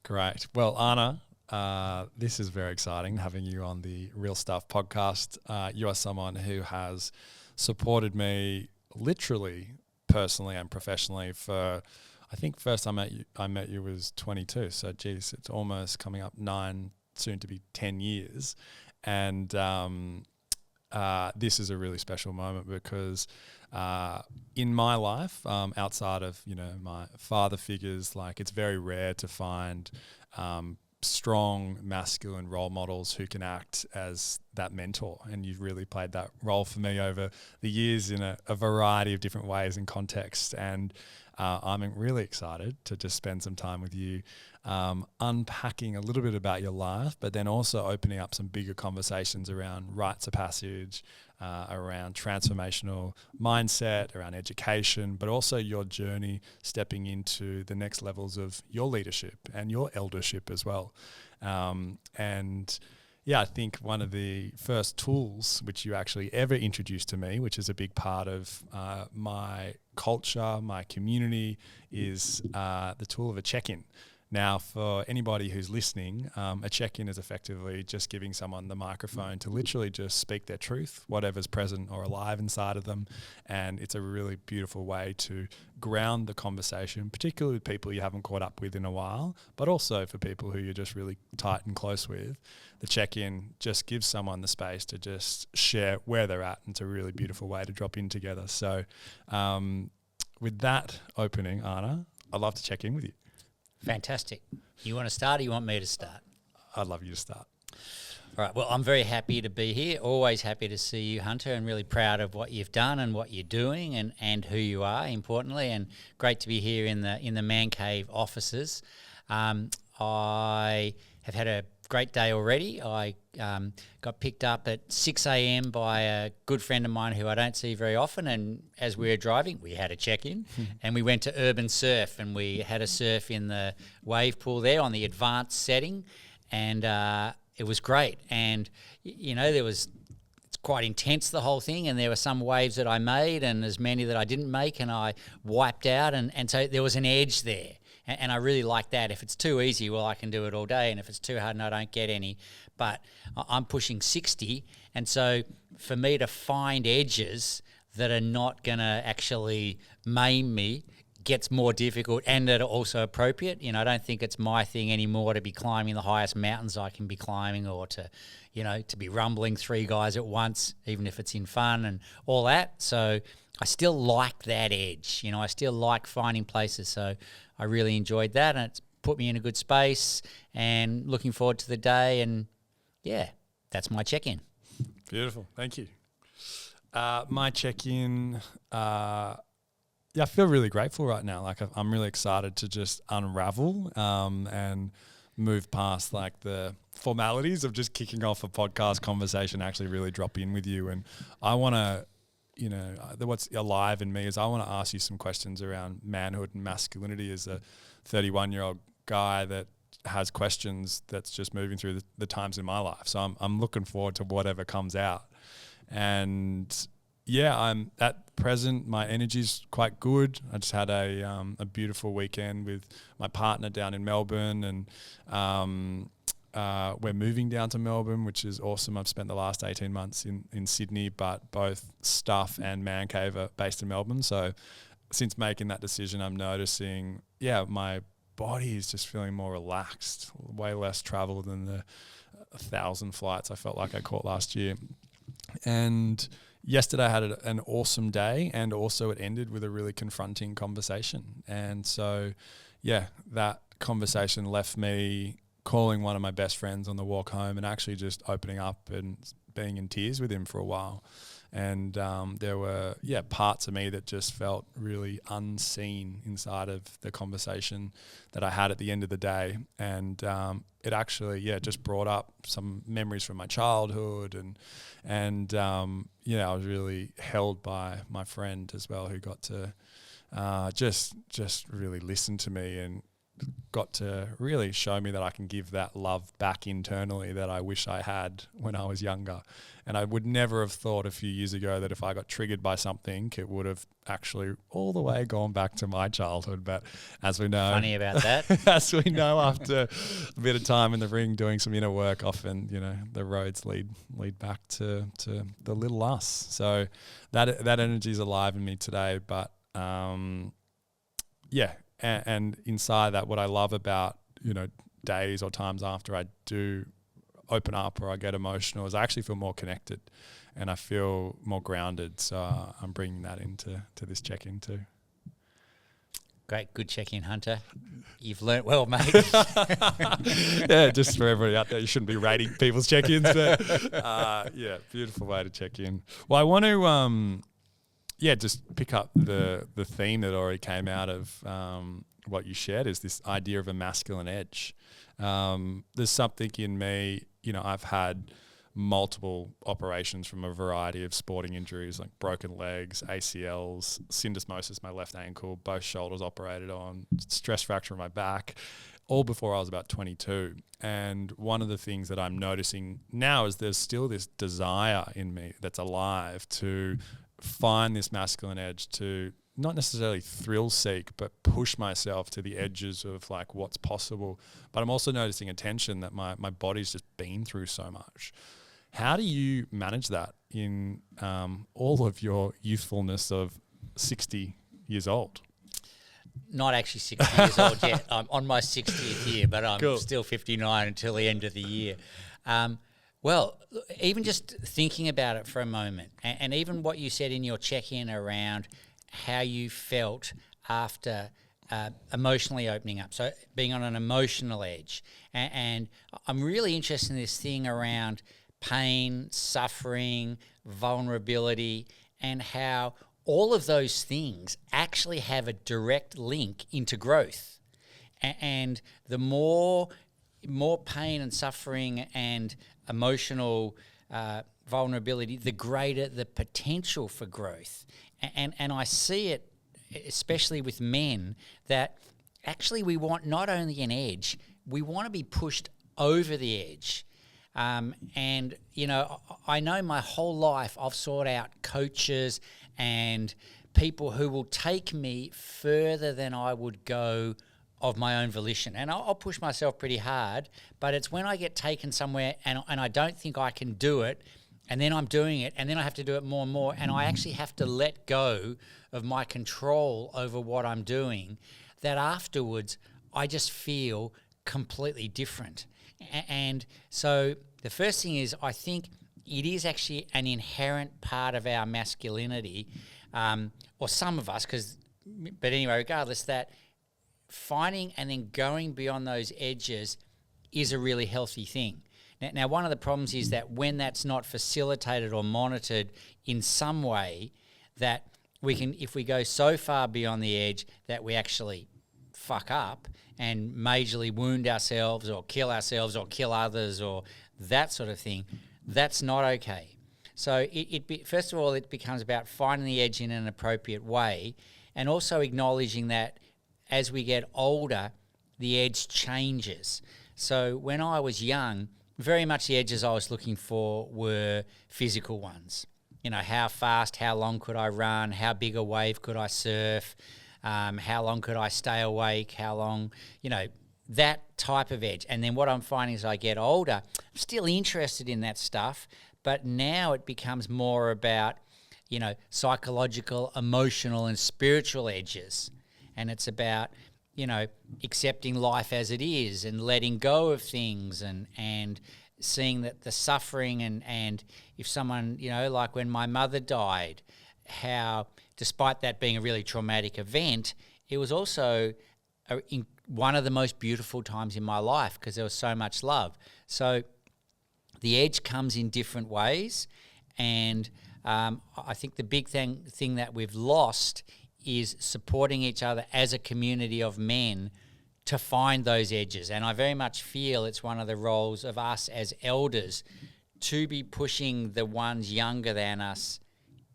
Great. Well, Arne, this is very exciting having you on the Real Stuff podcast. You are someone who has supported me literally, personally and professionally for, I think first I met you was 22. So geez, it's almost coming up 9, soon to be 10 years. And this is a really special moment because in my life, outside of, my father figures, like it's very rare to find strong masculine role models who can act as that mentor. And you've really played that role for me over the years in a variety of different ways and contexts. And I'm really excited to just spend some time with you unpacking a little bit about your life, but then also opening up some bigger conversations around rites of passage, around transformational mindset, around education, but also your journey stepping into the next levels of your leadership and your eldership as well. I think one of the first tools which you actually ever introduced to me, which is a big part of my culture, my community, is the tool of a check-in. Now, for anybody who's listening, a check-in is effectively just giving someone the microphone to literally just speak their truth, whatever's present or alive inside of them. And it's a really beautiful way to ground the conversation, particularly with people you haven't caught up with in a while, but also for people who you're just really tight and close with. The check-in just gives someone the space to just share where they're at. And it's a really beautiful way to drop in together. So with that opening, Arne, I'd love to check in with you. Fantastic. You want to start or you want me to start? I'd love you to start. All right. Well, I'm very happy to be here. Always happy to see you, Hunter, and really proud of what you've done and what you're doing and who you are, importantly, and great to be here in the Man Cave offices. I have had a great day already. I got picked up at 6 a.m. by a good friend of mine who I don't see very often, and as we were driving, we had a check-in and we went to Urban Surf, and we had a surf in the wave pool there on the advanced setting, and it was great. And, it's quite intense, the whole thing, and there were some waves that I made and as many that I didn't make, and I wiped out, and so there was an edge there. And I really like that. If it's too easy, well, I can do it all day. And if it's too hard and I don't get any. But I'm pushing 60. And so for me to find edges that are not going to actually maim me gets more difficult, and that are also appropriate. I don't think it's my thing anymore to be climbing the highest mountains I can be climbing, or to be rumbling 3 guys at once, even if it's in fun and all that. So I still like that edge. I still like finding places. So I really enjoyed that, and it's put me in a good space, and looking forward to the day. And yeah, that's my check-in. Beautiful. Thank you. My check-in, I feel really grateful right now. Like I'm really excited to just unravel and move past like the formalities of just kicking off a podcast conversation, actually really drop in with you. And I want to, what's alive in me is I want to ask you some questions around manhood and masculinity as a 31-year-old guy that has questions that's just moving through the times in my life. So I'm looking forward to whatever comes out. And yeah, I'm at present, my energy's quite good. I just had a beautiful weekend with my partner down in Melbourne, and we're moving down to Melbourne, which is awesome. I've spent the last 18 months in Sydney, but both Stuff and Man Cave are based in Melbourne. So since making that decision, I'm noticing, my body is just feeling more relaxed, way less travel than the 1,000 flights I felt like I caught last year. And yesterday I had an awesome day, and also it ended with a really confronting conversation. And so, that conversation left me calling one of my best friends on the walk home and actually just opening up and being in tears with him for a while. And there were, parts of me that just felt really unseen inside of the conversation that I had at the end of the day. And it actually, just brought up some memories from my childhood. And I was really held by my friend as well, who got to just really listen to me. And got to really show me that I can give that love back internally that I wish I had when I was younger. And I would never have thought a few years ago that if I got triggered by something, it would have actually all the way gone back to my childhood. But as we know, funny about that. As we know, after a bit of time in the ring doing some inner work, often, the roads lead back to the little us. So that energy is alive in me today. But and inside that, what I love about, days or times after I do open up or I get emotional is I actually feel more connected and I feel more grounded. So I'm bringing that into this check-in too. Great. Good check-in, Hunter. You've learnt well, mate. Yeah, just for everybody out there, you shouldn't be rating people's check-ins, but beautiful way to check in. Well, I want to just pick up the theme that already came out of what you shared, is this idea of a masculine edge. There's something in me, I've had multiple operations from a variety of sporting injuries, like broken legs, ACLs, syndesmosis, my left ankle, both shoulders operated on, stress fracture in my back, all before I was about 22. And one of the things that I'm noticing now is there's still this desire in me that's alive to find this masculine edge, to not necessarily thrill seek, but push myself to the edges of like what's possible. But I'm also noticing a tension that my body's just been through so much. How do you manage that in all of your youthfulness of 60 years old? Not actually 60 years old yet. I'm on my 60th year, but I'm Cool. still 59 until the end of the year. Well, even just thinking about it for a moment, and even what you said in your check-in around how you felt after emotionally opening up, so being on an emotional edge. And I'm really interested in this thing around pain, suffering, vulnerability, and how all of those things actually have a direct link into growth. And the more pain and suffering and emotional vulnerability, the greater the potential for growth. And I see it, especially with men, that actually we want not only an edge, we want to be pushed over the edge. And, I know my whole life I've sought out coaches and people who will take me further than I would go of my own volition. And I'll push myself pretty hard, but it's when I get taken somewhere and I don't think I can do it, and then I'm doing it, and then I have to do it more and more, and I actually have to let go of my control over what I'm doing, that afterwards I just feel completely different. And so the first thing is, I think it is actually an inherent part of our masculinity, or some of us, but anyway, regardless, that finding and then going beyond those edges is a really healthy thing. Now, one of the problems is that when that's not facilitated or monitored in some way, that we can, if we go so far beyond the edge that we actually fuck up and majorly wound ourselves or kill others or that sort of thing, that's not okay. So first of all, it becomes about finding the edge in an appropriate way, and also acknowledging that as we get older, the edge changes. So when I was young, very much the edges I was looking for were physical ones. How fast, how long could I run? How big a wave could I surf? How long could I stay awake? How long, that type of edge. And then what I'm finding as I get older, I'm still interested in that stuff, but now it becomes more about, psychological, emotional, and spiritual edges. And it's about, accepting life as it is and letting go of things and seeing that the suffering and if someone, like when my mother died, how despite that being a really traumatic event, it was also one of the most beautiful times in my life because there was so much love. So the edge comes in different ways, and I think the big thing that we've lost is supporting each other as a community of men to find those edges. And I very much feel it's one of the roles of us as elders to be pushing the ones younger than us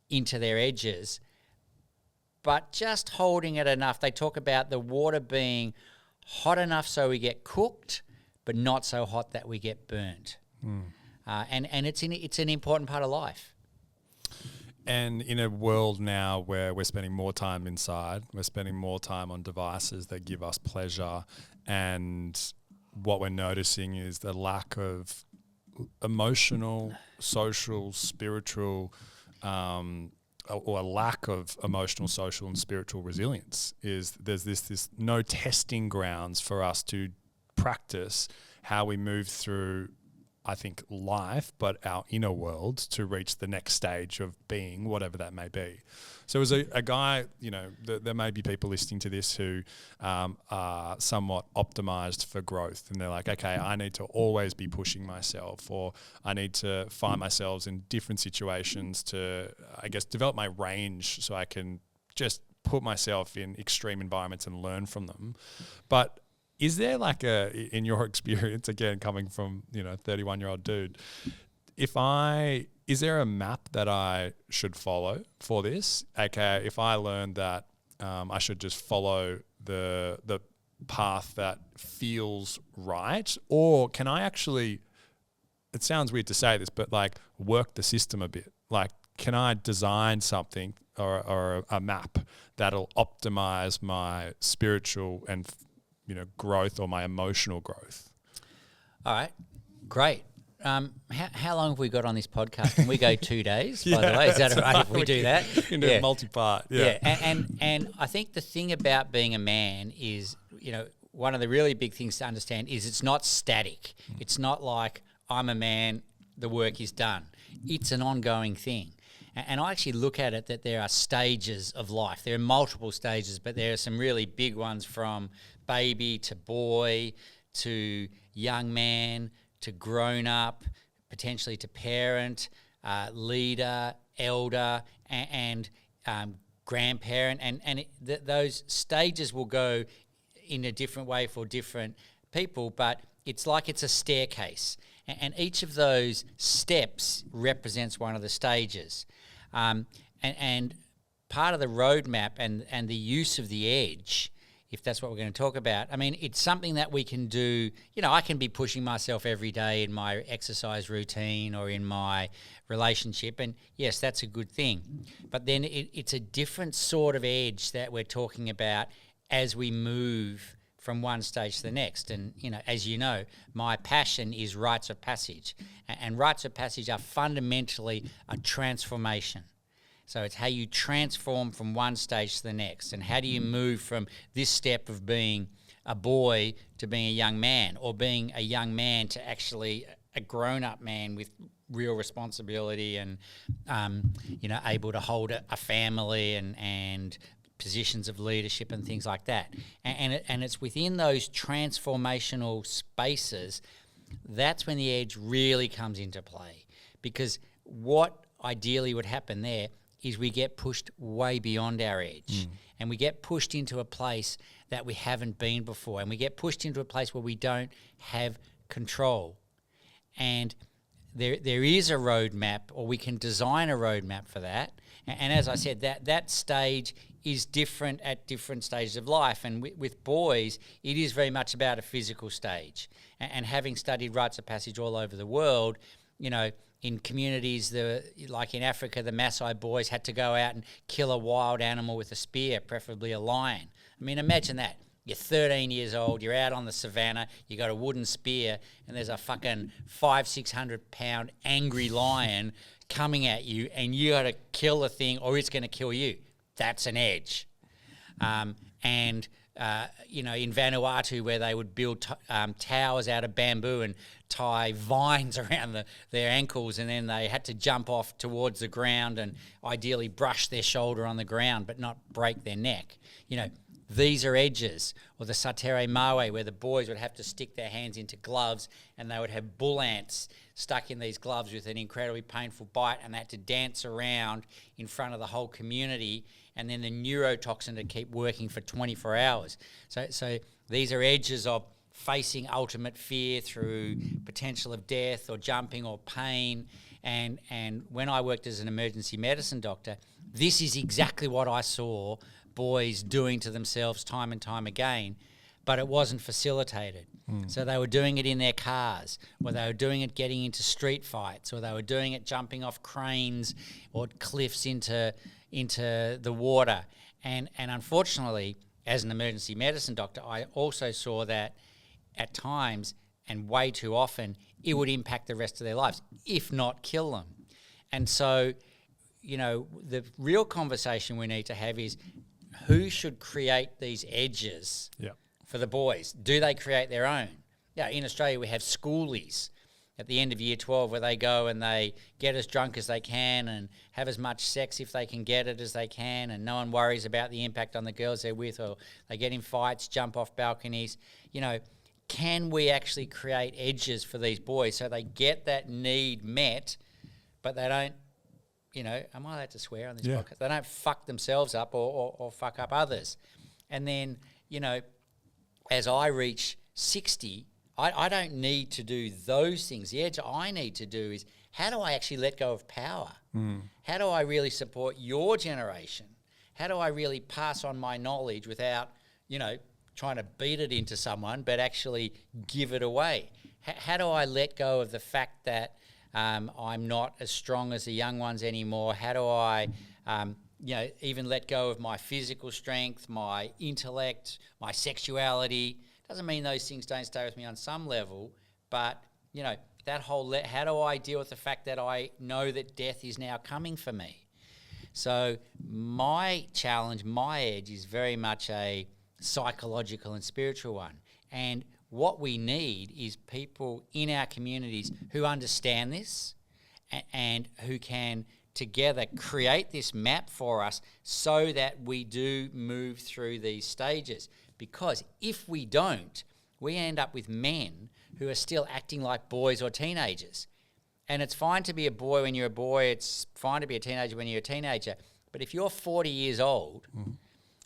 into their edges, but just holding it enough. They talk about the water being hot enough so we get cooked, but not so hot that we get burnt. And it's an important part of life. And in a world now where we're spending more time inside, we're spending more time on devices that give us pleasure, and what we're noticing is the lack of emotional, social, spiritual, or a lack of emotional, social, and spiritual resilience. Is there's this no testing grounds for us to practice how we move through, I think, life, but our inner world to reach the next stage of being, whatever that may be. So as a guy, there may be people listening to this who are somewhat optimized for growth, and they're like, okay, I need to always be pushing myself, or I need to find myself in different situations to, I guess, develop my range so I can just put myself in extreme environments and learn from them. But is there in your experience, again, coming from, 31-year-old dude, is there a map that I should follow for this? Okay, if I learned that I should just follow the path that feels right, or can I actually, it sounds weird to say this, but work the system a bit? Can I design something or a map that'll optimize my spiritual and growth, or my emotional growth? All right, great. How long have we got on this podcast? Can we go 2 days, by the way? Is that all right if we do that? Multi-part, yeah. And I think the thing about being a man is, one of the really big things to understand is it's not static. It's not like, I'm a man, the work is done. It's an ongoing thing. And I actually look at it that there are stages of life. There are multiple stages, but there are some really big ones, from baby to boy to young man to grown up, potentially to parent, leader, elder, and grandparent. And those stages will go in a different way for different people, but it's like it's a staircase. And each of those steps represents one of the stages. And part of the roadmap and the use of the edge, if that's what we're going to talk about, I mean, it's something that we can do. I can be pushing myself every day in my exercise routine or in my relationship, and yes, that's a good thing. But then it's a different sort of edge that we're talking about as we move from one stage to the next. And, as you know, my passion is rites of passage. And rites of passage are fundamentally a transformation. So it's how you transform from one stage to the next. And how do you move from this step of being a boy to being a young man, or being a young man to actually a grown-up man with real responsibility and, able to hold a family and positions of leadership and things like that. And it's within those transformational spaces that's when the edge really comes into play. Because what ideally would happen there is we get pushed way beyond our edge, and we get pushed into a place that we haven't been before, and we get pushed into a place where we don't have control. And there is a roadmap, or we can design a roadmap for that. And as I said, that stage is different at different stages of life. And with boys, it is very much about a physical stage. And having studied rites of passage all over the world, in communities, like in Africa, the Maasai boys had to go out and kill a wild animal with a spear, preferably a lion. I mean, imagine that. You're 13 years old, you're out on the savannah, you got a wooden spear, and there's a fucking 500-600 pound angry lion coming at you, and you got to kill the thing or it's going to kill you. That's an edge. In Vanuatu, where they would build towers out of bamboo and tie vines around their ankles, and then they had to jump off towards the ground and ideally brush their shoulder on the ground but not break their neck. These are edges. Or the Satere Mawe, where the boys would have to stick their hands into gloves and they would have bull ants stuck in these gloves with an incredibly painful bite, and they had to dance around in front of the whole community, and then the neurotoxin to keep working for 24 hours. So these are edges of facing ultimate fear through potential of death or jumping or pain. And when I worked as an emergency medicine doctor, this is exactly what I saw boys doing to themselves time and time again. but it wasn't facilitated. So they were doing it in their cars, or they were doing it getting into street fights, or they were doing it jumping off cranes or cliffs into the water. And unfortunately, as an emergency medicine doctor, I also saw that at times, and way too often, it would impact the rest of their lives, if not kill them. And so, the real conversation we need to have is who should create these edges for the boys? Do they create their own? Yeah, in Australia we have schoolies at the end of year 12 where they go and they get as drunk as they can and have as much sex if they can get it as they can, and no one worries about the impact on the girls they're with, or they get in fights, jump off balconies. Can we actually create edges for these boys so they get that need met, but they don't, am I allowed to swear on this podcast? They don't fuck themselves up or fuck up others. And then, as I reach 60, I don't need to do those things. The edge I need to do is, how do I actually let go of power? How do I really support your generation? How do I really pass on my knowledge without, trying to beat it into someone, but actually give it away? How do I let go of the fact that I'm not as strong as the young ones anymore? How do I, even let go of my physical strength, my intellect, my sexuality? Doesn't mean those things don't stay with me on some level, but, that whole, how do I deal with the fact that I know that death is now coming for me? So my challenge, my edge is very much a psychological and spiritual one. And what we need is people in our communities who understand this and who can together create this map for us so that we do move through these stages. Because if we don't, we end up with men who are still acting like boys or teenagers. And it's fine to be a boy when you're a boy, it's fine to be a teenager when you're a teenager. But if you're 40 years old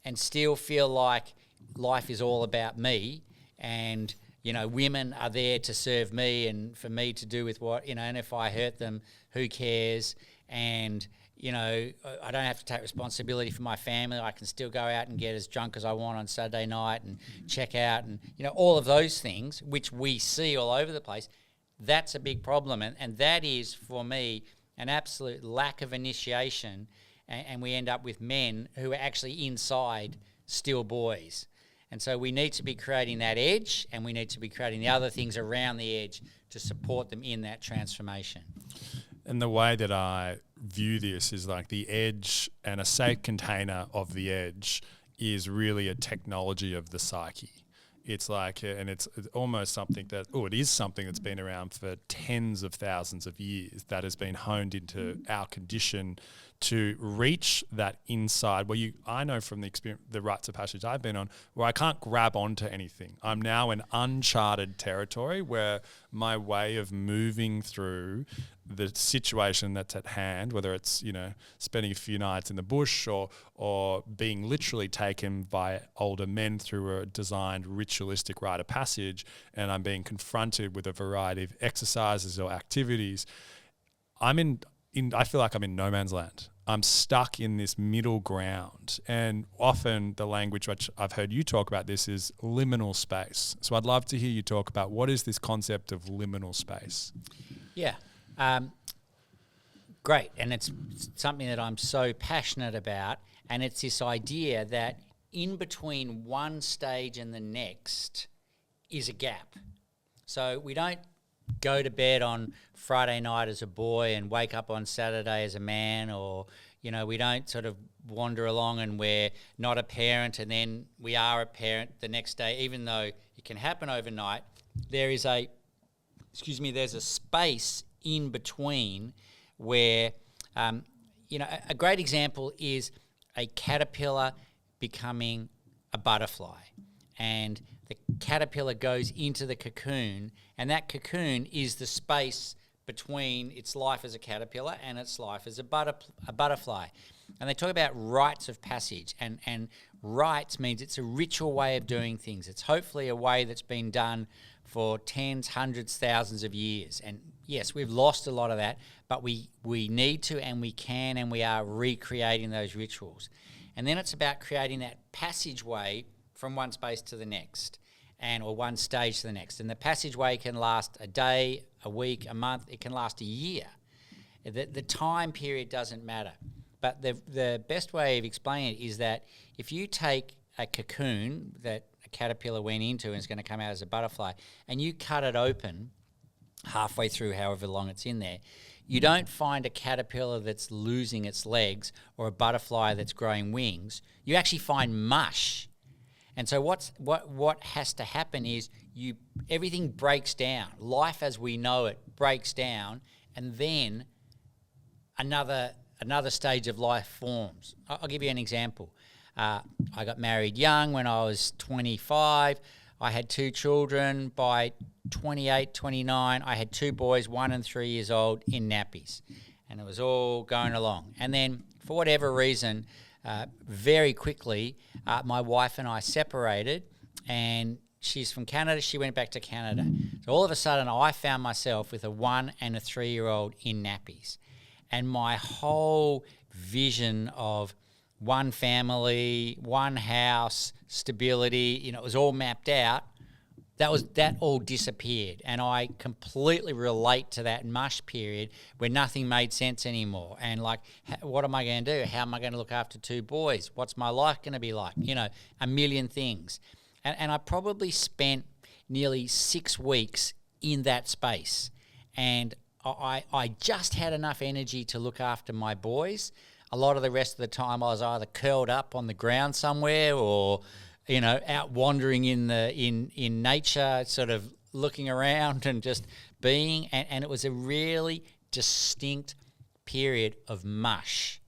and still feel like life is all about me, and women are there to serve me and for me to do with what, and if I hurt them, who cares? And, I don't have to take responsibility for my family. I can still go out and get as drunk as I want on Saturday night and check out and, all of those things, which we see all over the place. That's a big problem. And that is, for me, an absolute lack of initiation. And we end up with men who are actually inside still boys. And so we need to be creating that edge, and we need to be creating the other things around the edge to support them in that transformation. And the way that I view this is like the edge, and a safe container of the edge is really a technology of the psyche. It's like, and it's almost something that, it is something that's been around for tens of thousands of years, that has been honed into our condition to reach that inside where I know from the experience, the rites of passage I've been on, where I can't grab onto anything. I'm now in uncharted territory where my way of moving through the situation that's at hand, whether it's, spending a few nights in the bush or being literally taken by older men through a designed ritualistic rite of passage, and I'm being confronted with a variety of exercises or activities, I feel like I'm in no man's land. I'm stuck in this middle ground. And often the language which I've heard you talk about this is liminal space. So I'd love to hear you talk about what is this concept of liminal space? Yeah. Great. And it's something that I'm so passionate about. And it's this idea that in between one stage and the next is a gap. So we don't go to bed on Friday night as a boy and wake up on Saturday as a man, or, we don't sort of wander along and we're not a parent and then we are a parent the next day, even though it can happen overnight. There's a space in between where, a great example is a caterpillar becoming a butterfly. And the caterpillar goes into the cocoon, and that cocoon is the space between its life as a caterpillar and its life as a butterfly. And they talk about rites of passage, and rites means it's a ritual way of doing things. It's hopefully a way that's been done for tens, hundreds, thousands of years. And yes, we've lost a lot of that, but we need to, and we can, and we are recreating those rituals. And then it's about creating that passageway from one space to the next. or one stage to the next. And the passageway can last a day, a week, a month. It can last a year. The time period doesn't matter. But the best way of explaining it is that if you take a cocoon that a caterpillar went into and is going to come out as a butterfly, and you cut it open halfway through, however long it's in there, you don't find a caterpillar that's losing its legs or a butterfly that's growing wings. You actually find mush. And so what has to happen is everything breaks down. Life as we know it breaks down, and then another stage of life forms. I'll give you an example. I got married young when I was 25. I had 2 children. By 28, 29, I had 2 boys, 1 and 3 years old, in nappies. And it was all going along. And then, for whatever reason, very quickly, my wife and I separated, and she's from Canada. She went back to Canada. So all of a sudden, I found myself with a 1 and a 3-year-old in nappies. And my whole vision of one family, one house, stability, it was all mapped out. That all disappeared. And I completely relate to that mush period where nothing made sense anymore. And what am I going to do? How am I going to look after 2 boys? What's my life going to be like? A million things. And I probably spent nearly 6 weeks in that space. And I just had enough energy to look after my boys. A lot of the rest of the time I was either curled up on the ground somewhere or out wandering in nature, sort of looking around and just being. And it was a really distinct period of mush.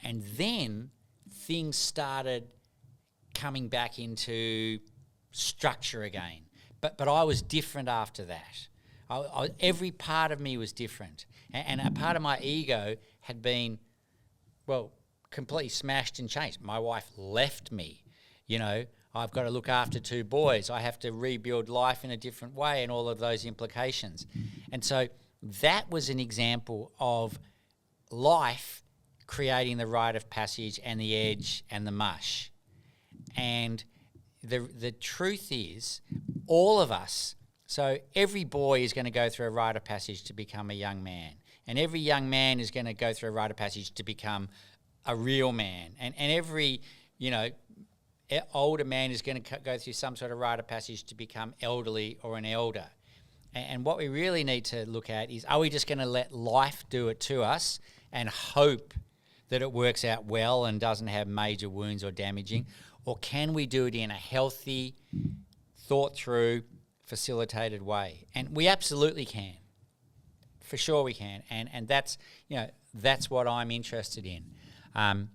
And then things started coming back into structure again. But I was different after that. Every part of me was different. And a part of my ego had been, completely smashed and changed. My wife left me. I've got to look after 2 boys. I have to rebuild life in a different way and all of those implications. And so that was an example of life creating the rite of passage and the edge and the mush. And the truth is, all of us, so every boy is going to go through a rite of passage to become a young man. And every young man is going to go through a rite of passage to become a real man. And every, older man is going to go through some sort of rite of passage to become elderly or an elder. And what we really need to look at is, are we just going to let life do it to us and hope that it works out well and doesn't have major wounds or damaging? Or can we do it in a healthy, thought-through, facilitated way? And we absolutely can. For sure we can. And that's what I'm interested in.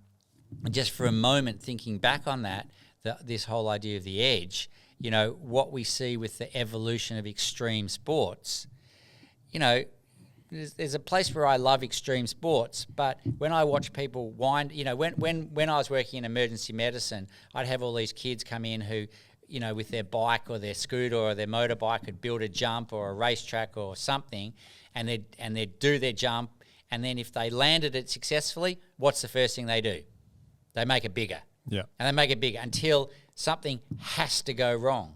Just for a moment, thinking back on that, this whole idea of the edge, what we see with the evolution of extreme sports, there's a place where I love extreme sports, but when I watch people wind, when I was working in emergency medicine, I'd have all these kids come in who, with their bike or their scooter or their motorbike could build a jump or a racetrack or something, and they'd do their jump, and then if they landed it successfully, what's the first thing they do? They make it bigger. Yeah. And they make it bigger until something has to go wrong.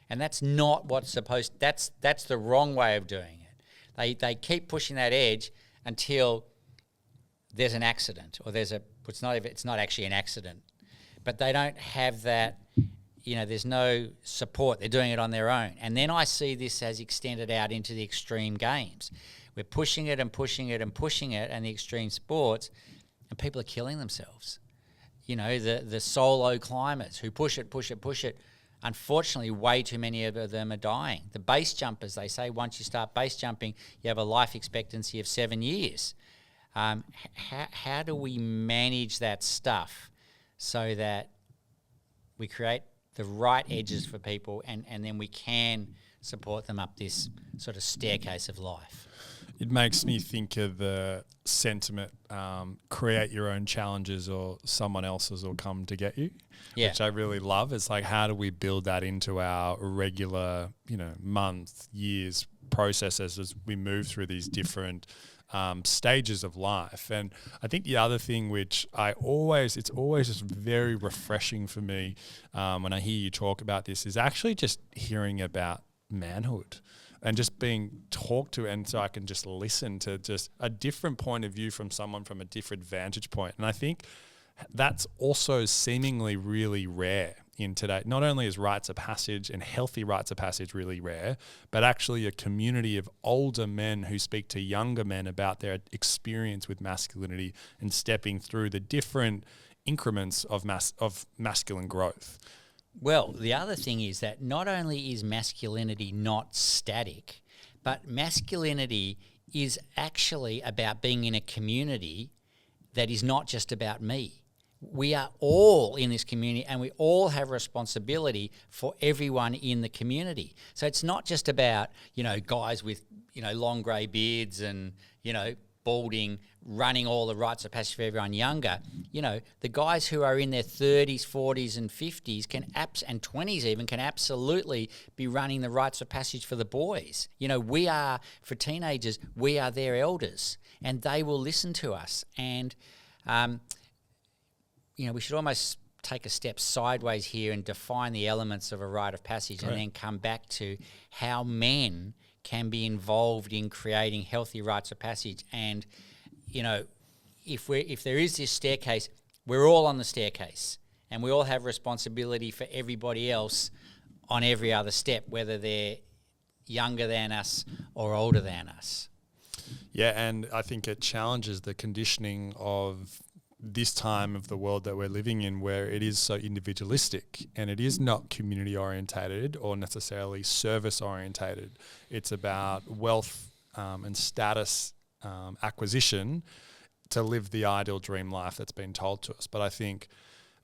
And that's not what's supposed, that's the wrong way of doing it. They keep pushing that edge until there's an accident, or it's not actually an accident, but they don't have that, there's no support. They're doing it on their own. And then I see this as extended out into the extreme games. We're pushing it and pushing it and pushing it, and the extreme sports, and people are killing themselves. The solo climbers who push it. Unfortunately, way too many of them are dying. The base jumpers, they say once you start base jumping, you have a life expectancy of 7 years. How do we manage that stuff so that we create the right edges for people and then we can support them up this sort of staircase of life? It makes me think of the sentiment, create your own challenges or someone else's will come to get you, which I really love. It's like, how do we build that into our regular, month, years processes as we move through these different stages of life. And I think the other thing which it's always just very refreshing for me when I hear you talk about this is actually just hearing about manhood and just being talked to, and so I can just listen to just a different point of view from someone from a different vantage point. And I think that's also seemingly really rare in today. Not only is rites of passage and healthy rites of passage really rare, but actually a community of older men who speak to younger men about their experience with masculinity and stepping through the different increments of masculine growth. Well, the other thing is that not only is masculinity not static, but masculinity is actually about being in a community that is not just about me. We are all in this community and we all have responsibility for everyone in the community. So it's not just about, guys with, long grey beards and, balding, running all the rites of passage for everyone younger. The guys who are in their 30s, 40s and 50s and 20s even can absolutely be running the rites of passage for the boys. We are, for teenagers, we are their elders and they will listen to us. And, we should almost take a step sideways here and define the elements of a rite of passage. Right. And then come back to how men can be involved in creating healthy rites of passage. And, if there is this staircase, we're all on the staircase and we all have responsibility for everybody else on every other step, whether they're younger than us or older than us. Yeah, and I think it challenges the conditioning of this time of the world that we're living in, where it is so individualistic and it is not community orientated or necessarily service orientated. It's about wealth and status acquisition to live the ideal dream life that's been told to us. But I think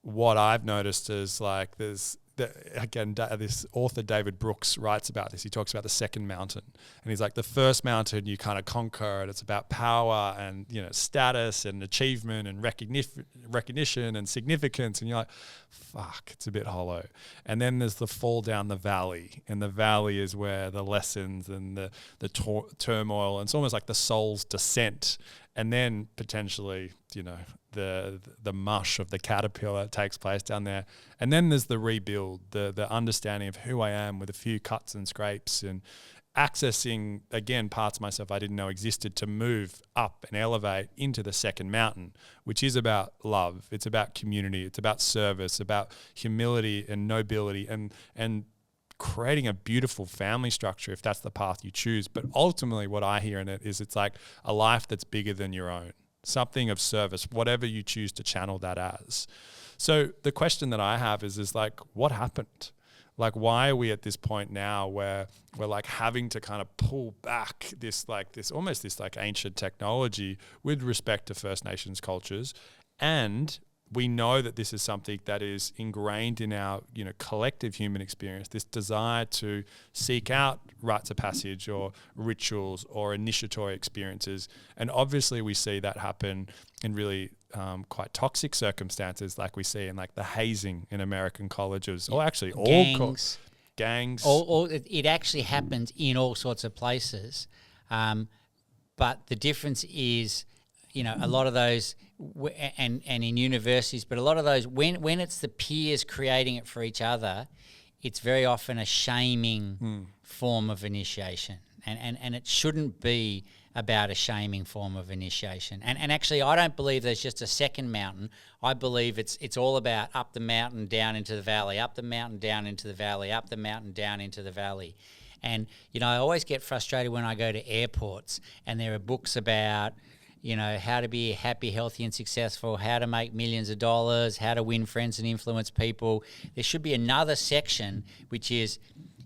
what I've noticed is this author David Brooks writes about this. He talks about the second mountain, and he's like, the first mountain you kind of conquer, and it's about power and status and achievement and recognition and significance, and you're like, fuck, it's a bit hollow. And then there's the fall down the valley, and the valley is where the lessons and the turmoil, and it's almost like the soul's descent, and then potentially the mush of the caterpillar takes place down there. And then there's the rebuild, the understanding of who I am with a few cuts and scrapes, and accessing, again, parts of myself I didn't know existed, to move up and elevate into the second mountain, which is about love. It's about community. It's about service, about humility and nobility, and creating a beautiful family structure if that's the path you choose. But ultimately what I hear in it is it's like a life that's bigger than your own. Something of service, whatever you choose to channel that as. So the question that I have is what happened? Like, why are we at this point now where we're like having to kind of pull back this ancient technology with respect to First Nations cultures? And we know that this is something that is ingrained in our, collective human experience, this desire to seek out rites of passage or rituals or initiatory experiences. And obviously we see that happen in really quite toxic circumstances, like we see in like the hazing in American colleges, or actually all gangs. It actually happens in all sorts of places. But the difference is, a lot of those, and in universities, but a lot of those, when it's the peers creating it for each other, it's very often a shaming form of initiation. And it shouldn't be about a shaming form of initiation. And actually, I don't believe there's just a second mountain. I believe it's all about up the mountain, down into the valley, up the mountain, down into the valley, up the mountain, down into the valley. And, I always get frustrated when I go to airports and there are books about, how to be happy, healthy and successful, how to make millions of dollars, how to win friends and influence people. There should be another section which is,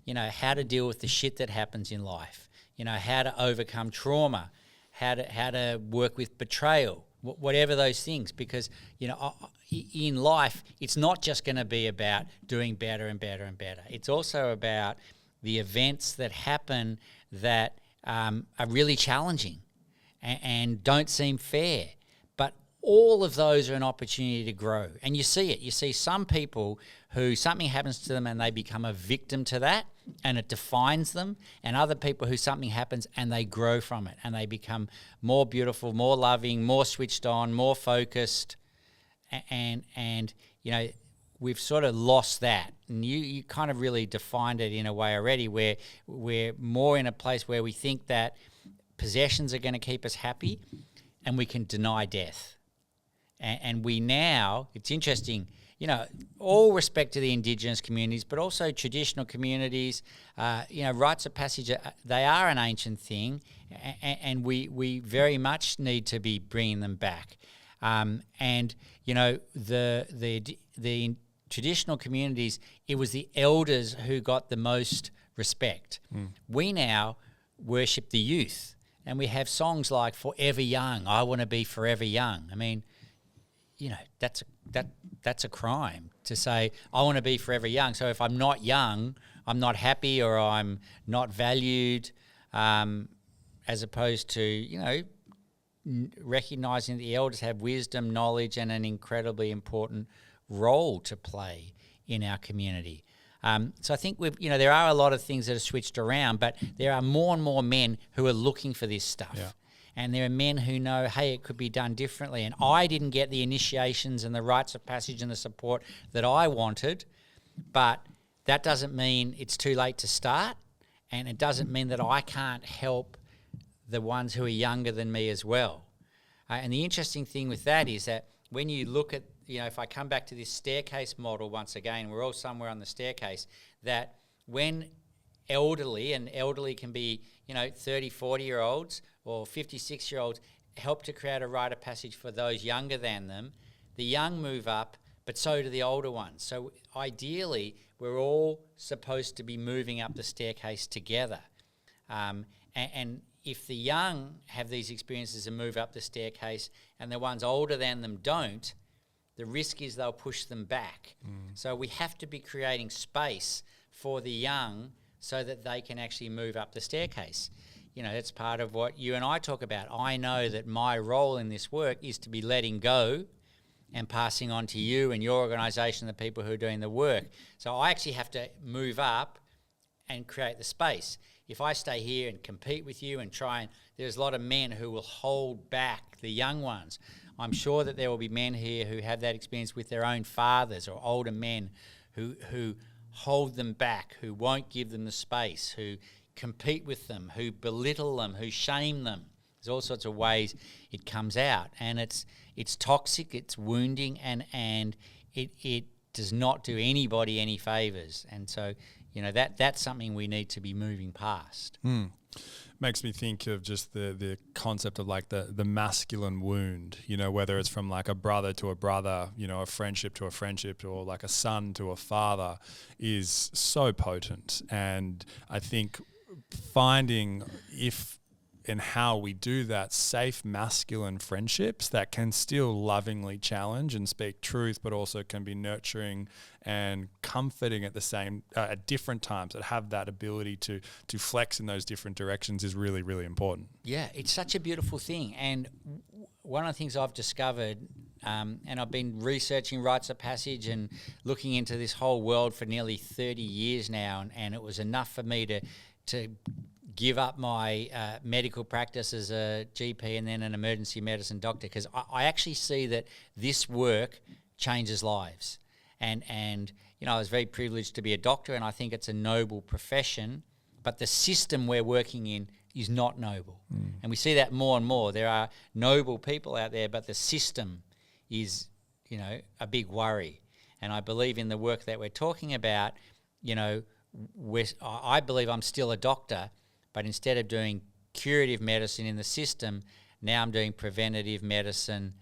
how to deal with the shit that happens in life, how to overcome trauma, how to work with betrayal, whatever those things. Because, in life, it's not just going to be about doing better and better and better. It's also about the events that happen that are really challenging and don't seem fair. But all of those are an opportunity to grow. And you see it. You see some people who something happens to them and they become a victim to that and it defines them, and other people who something happens and they grow from it and they become more beautiful, more loving, more switched on, more focused. And you know, we've sort of lost that. And you kind of really defined it in a way already, where we're more in a place where we think that possessions are going to keep us happy and we can deny death. And we now, it's interesting, you know, all respect to the Indigenous communities, but also traditional communities, you know, rites of passage, they are an ancient thing, and we very much need to be bringing them back. And, you know, the traditional communities, it was the elders who got the most respect. We now worship the youth, and we have songs like Forever Young, I Want to Be Forever Young. I mean, you know, that's a crime to say, I want to be forever young. So if I'm not young, I'm not happy or I'm not valued, as opposed to, you know, recognising that the elders have wisdom, knowledge and an incredibly important role to play in our community. So I think there are a lot of things that are switched around, but there are more and more men who are looking for this stuff. Yeah. And there are men who know, hey, it could be done differently. And I didn't get the initiations and the rites of passage and the support that I wanted, but that doesn't mean it's too late to start, and it doesn't mean that I can't help the ones who are younger than me as well. And the interesting thing with that is that when you look at, you know, if I come back to this staircase model once again, we're all somewhere on the staircase, that when elderly, and elderly can be, you know, 30, 40-year-olds or 56-year-olds, help to create a rite of passage for those younger than them, the young move up, but so do the older ones. So ideally, we're all supposed to be moving up the staircase together. And if the young have these experiences and move up the staircase and the ones older than them don't, the risk is they'll push them back. So we have to be creating space for the young so that they can actually move up the staircase. You know, that's part of what you and I talk about. I know that my role in this work is to be letting go and passing on to you and your organisation, the people who are doing the work. So I actually have to move up and create the space. If I stay here and compete with you and try, and there's a lot of men who will hold back the young ones. I'm sure that there will be men here who have that experience with their own fathers or older men who hold them back, who won't give them the space, who compete with them, who belittle them, who shame them. There's all sorts of ways it comes out, and it's toxic, it's wounding, and it does not do anybody any favours. And so, you know, that's something we need to be moving past. Makes me think of just the concept of like the masculine wound, you know, whether it's from like a brother to a brother, you know, a friendship to a friendship, or like a son to a father, is so potent. And I think finding if and how we do that, safe masculine friendships that can still lovingly challenge and speak truth, but also can be nurturing and comforting at the same at different times, that have that ability to flex in those different directions, is really, really important. Yeah, it's such a beautiful thing. And one of the things I've discovered, and I've been researching rites of passage and looking into this whole world for nearly 30 years now, and it was enough for me to give up my medical practice as a GP and then an emergency medicine doctor, because I actually see that this work changes lives. And you know, I was very privileged to be a doctor, and I think it's a noble profession, but the system we're working in is not noble. And we see that more and more. There are noble people out there, but the system is, you know, a big worry. And I believe in the work that we're talking about, you know, I believe I'm still a doctor, but instead of doing curative medicine in the system, now I'm doing preventative medicine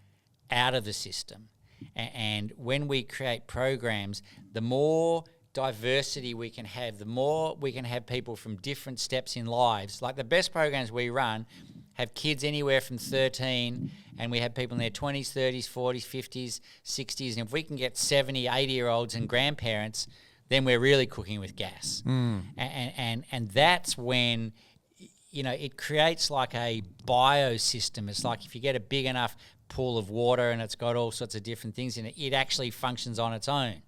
out of the system. And when we create programs, the more diversity we can have, the more we can have people from different steps in lives. Like the best programs we run have kids anywhere from 13, and we have people in their 20s, 30s, 40s, 50s, 60s. And if we can get 70, 80-year-olds and grandparents, then we're really cooking with gas. And that's when, you know, it creates like a biosystem. It's like if you get a big enough pool of water and it's got all sorts of different things in it. It actually functions on its own.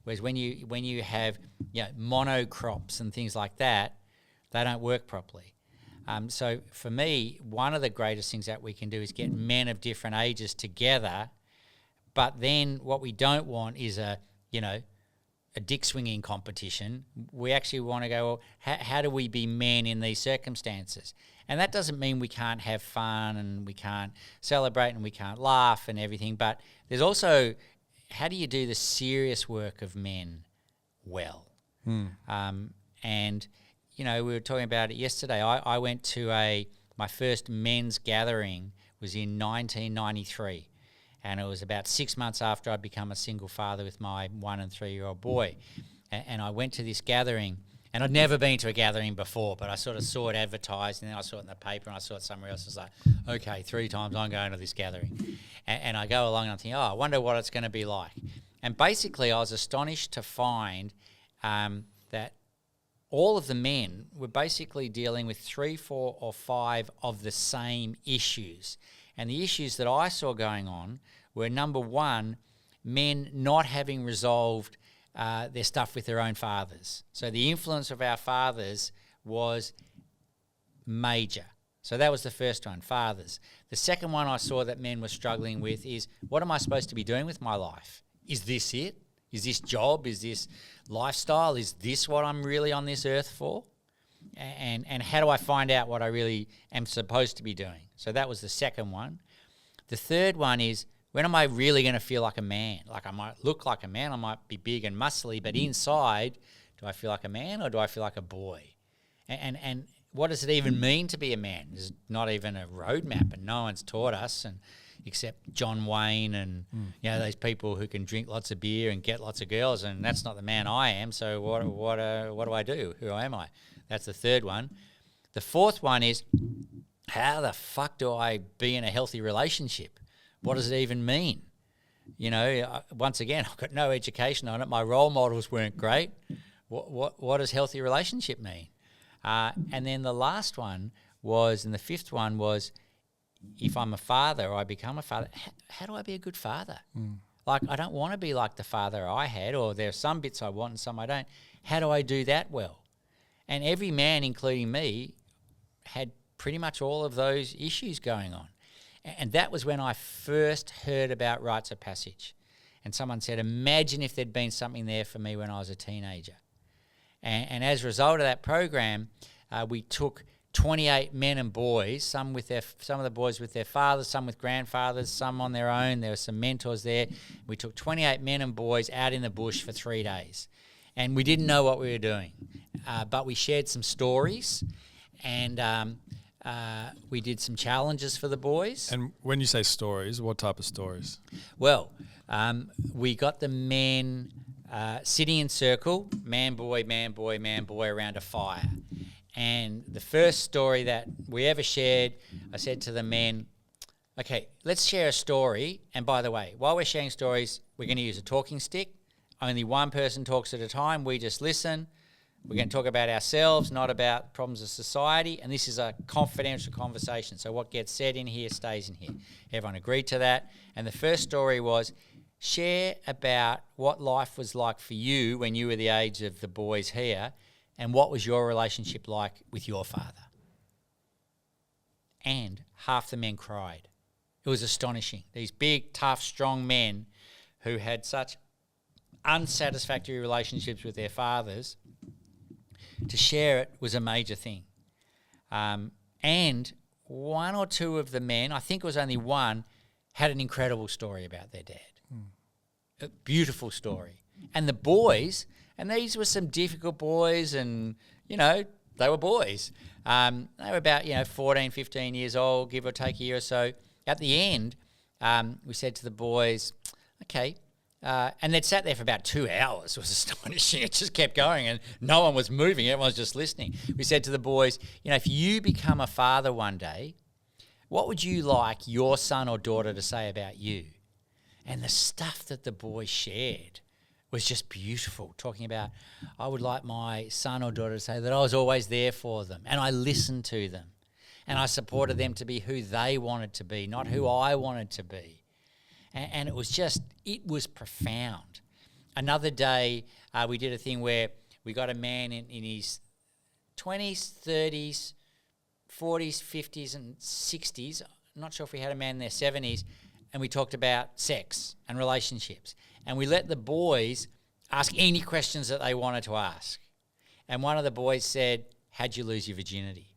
Whereas when you have monocrops and things like that, they don't work properly. So for me, one of the greatest things that we can do is get men of different ages together. But then what we don't want is a dick swinging competition. We actually want to go, well, how do we be men in these circumstances? And that doesn't mean we can't have fun and we can't celebrate and we can't laugh and everything. But there's also, how do you do the serious work of men well? And, we were talking about it yesterday. I went to my first men's gathering was in 1993. And it was about 6 months after I'd become a single father with my 1 and 3 year old boy. And I went to this gathering, and I'd never been to a gathering before, but I sort of saw it advertised, and then I saw it in the paper, and I saw it somewhere else. I was like, okay, 3 times I'm going to this gathering. And I go along, and I'm thinking, I wonder what it's going to be like. And basically, I was astonished to find that all of the men were basically dealing with 3, 4, or 5 of the same issues. And the issues that I saw going on were, number one, men not having resolved their stuff with their own fathers. So the influence of our fathers was major. So that was the first one, fathers. The second one I saw that men were struggling with is, what am I supposed to be doing with my life? Is this it? Is this job? Is this lifestyle? Is this what I'm really on this earth for? And how do I find out what I really am supposed to be doing? So that was the second one. The third one is, when am I really going to feel like a man? Like, I might look like a man, I might be big and muscly, but inside, do I feel like a man or do I feel like a boy? And what does it even mean to be a man? There's not even a roadmap, and no one's taught us, and except John Wayne and those people who can drink lots of beer and get lots of girls, and that's not the man I am. So what do I do? Who am I? That's the third one. The fourth one is, how the fuck do I be in a healthy relationship? What does it even mean? Once again, I've got no education on it. My role models weren't great. What does healthy relationship mean? And then the last one was, and the fifth one was, if I'm a father or I become a father, how do I be a good father? Like, I don't want to be like the father I had, or there are some bits I want and some I don't. How do I do that well? And every man, including me, had pretty much all of those issues going on. And that was when I first heard about Rites of Passage. And someone said, imagine if there'd been something there for me when I was a teenager. And as a result of that program, we took 28 men and boys, some of the boys with their fathers, some with grandfathers, some on their own. There were some mentors there. We took 28 men and boys out in the bush for 3 days. And we didn't know what we were doing. But we shared some stories, and we did some challenges for the boys. And when you say stories, what type of stories? Well, we got the men sitting in circle, man, boy, man, boy, man, boy, around a fire. And the first story that we ever shared, I said to the men, okay, let's share a story. And by the way, while we're sharing stories, we're going to use a talking stick. Only one person talks at a time. We just listen. We're going to talk about ourselves, not about problems of society. And this is a confidential conversation. So what gets said in here stays in here. Everyone agreed to that. And the first story was, share about what life was like for you when you were the age of the boys here, and what was your relationship like with your father. And half the men cried. It was astonishing. These big, tough, strong men who had such unsatisfactory relationships with their fathers, to share it was a major thing. And one or two of the men, I think it was only one, had an incredible story about their dad. A beautiful story. And the boys, and these were some difficult boys, and, they were boys. They were about, 14, 15 years old, give or take a year or so. At the end, we said to the boys, okay, and they'd sat there for about 2 hours. It was astonishing. It just kept going and no one was moving. Everyone was just listening. We said to the boys, if you become a father one day, what would you like your son or daughter to say about you? And the stuff that the boys shared was just beautiful, talking about, I would like my son or daughter to say that I was always there for them and I listened to them. And I supported them to be who they wanted to be, not who I wanted to be. And it was profound. Another day, we did a thing where we got a man in his 20s, 30s, 40s, 50s and 60s. I'm not sure if we had a man in their 70s. And we talked about sex and relationships. And we let the boys ask any questions that they wanted to ask. And one of the boys said, how'd you lose your virginity?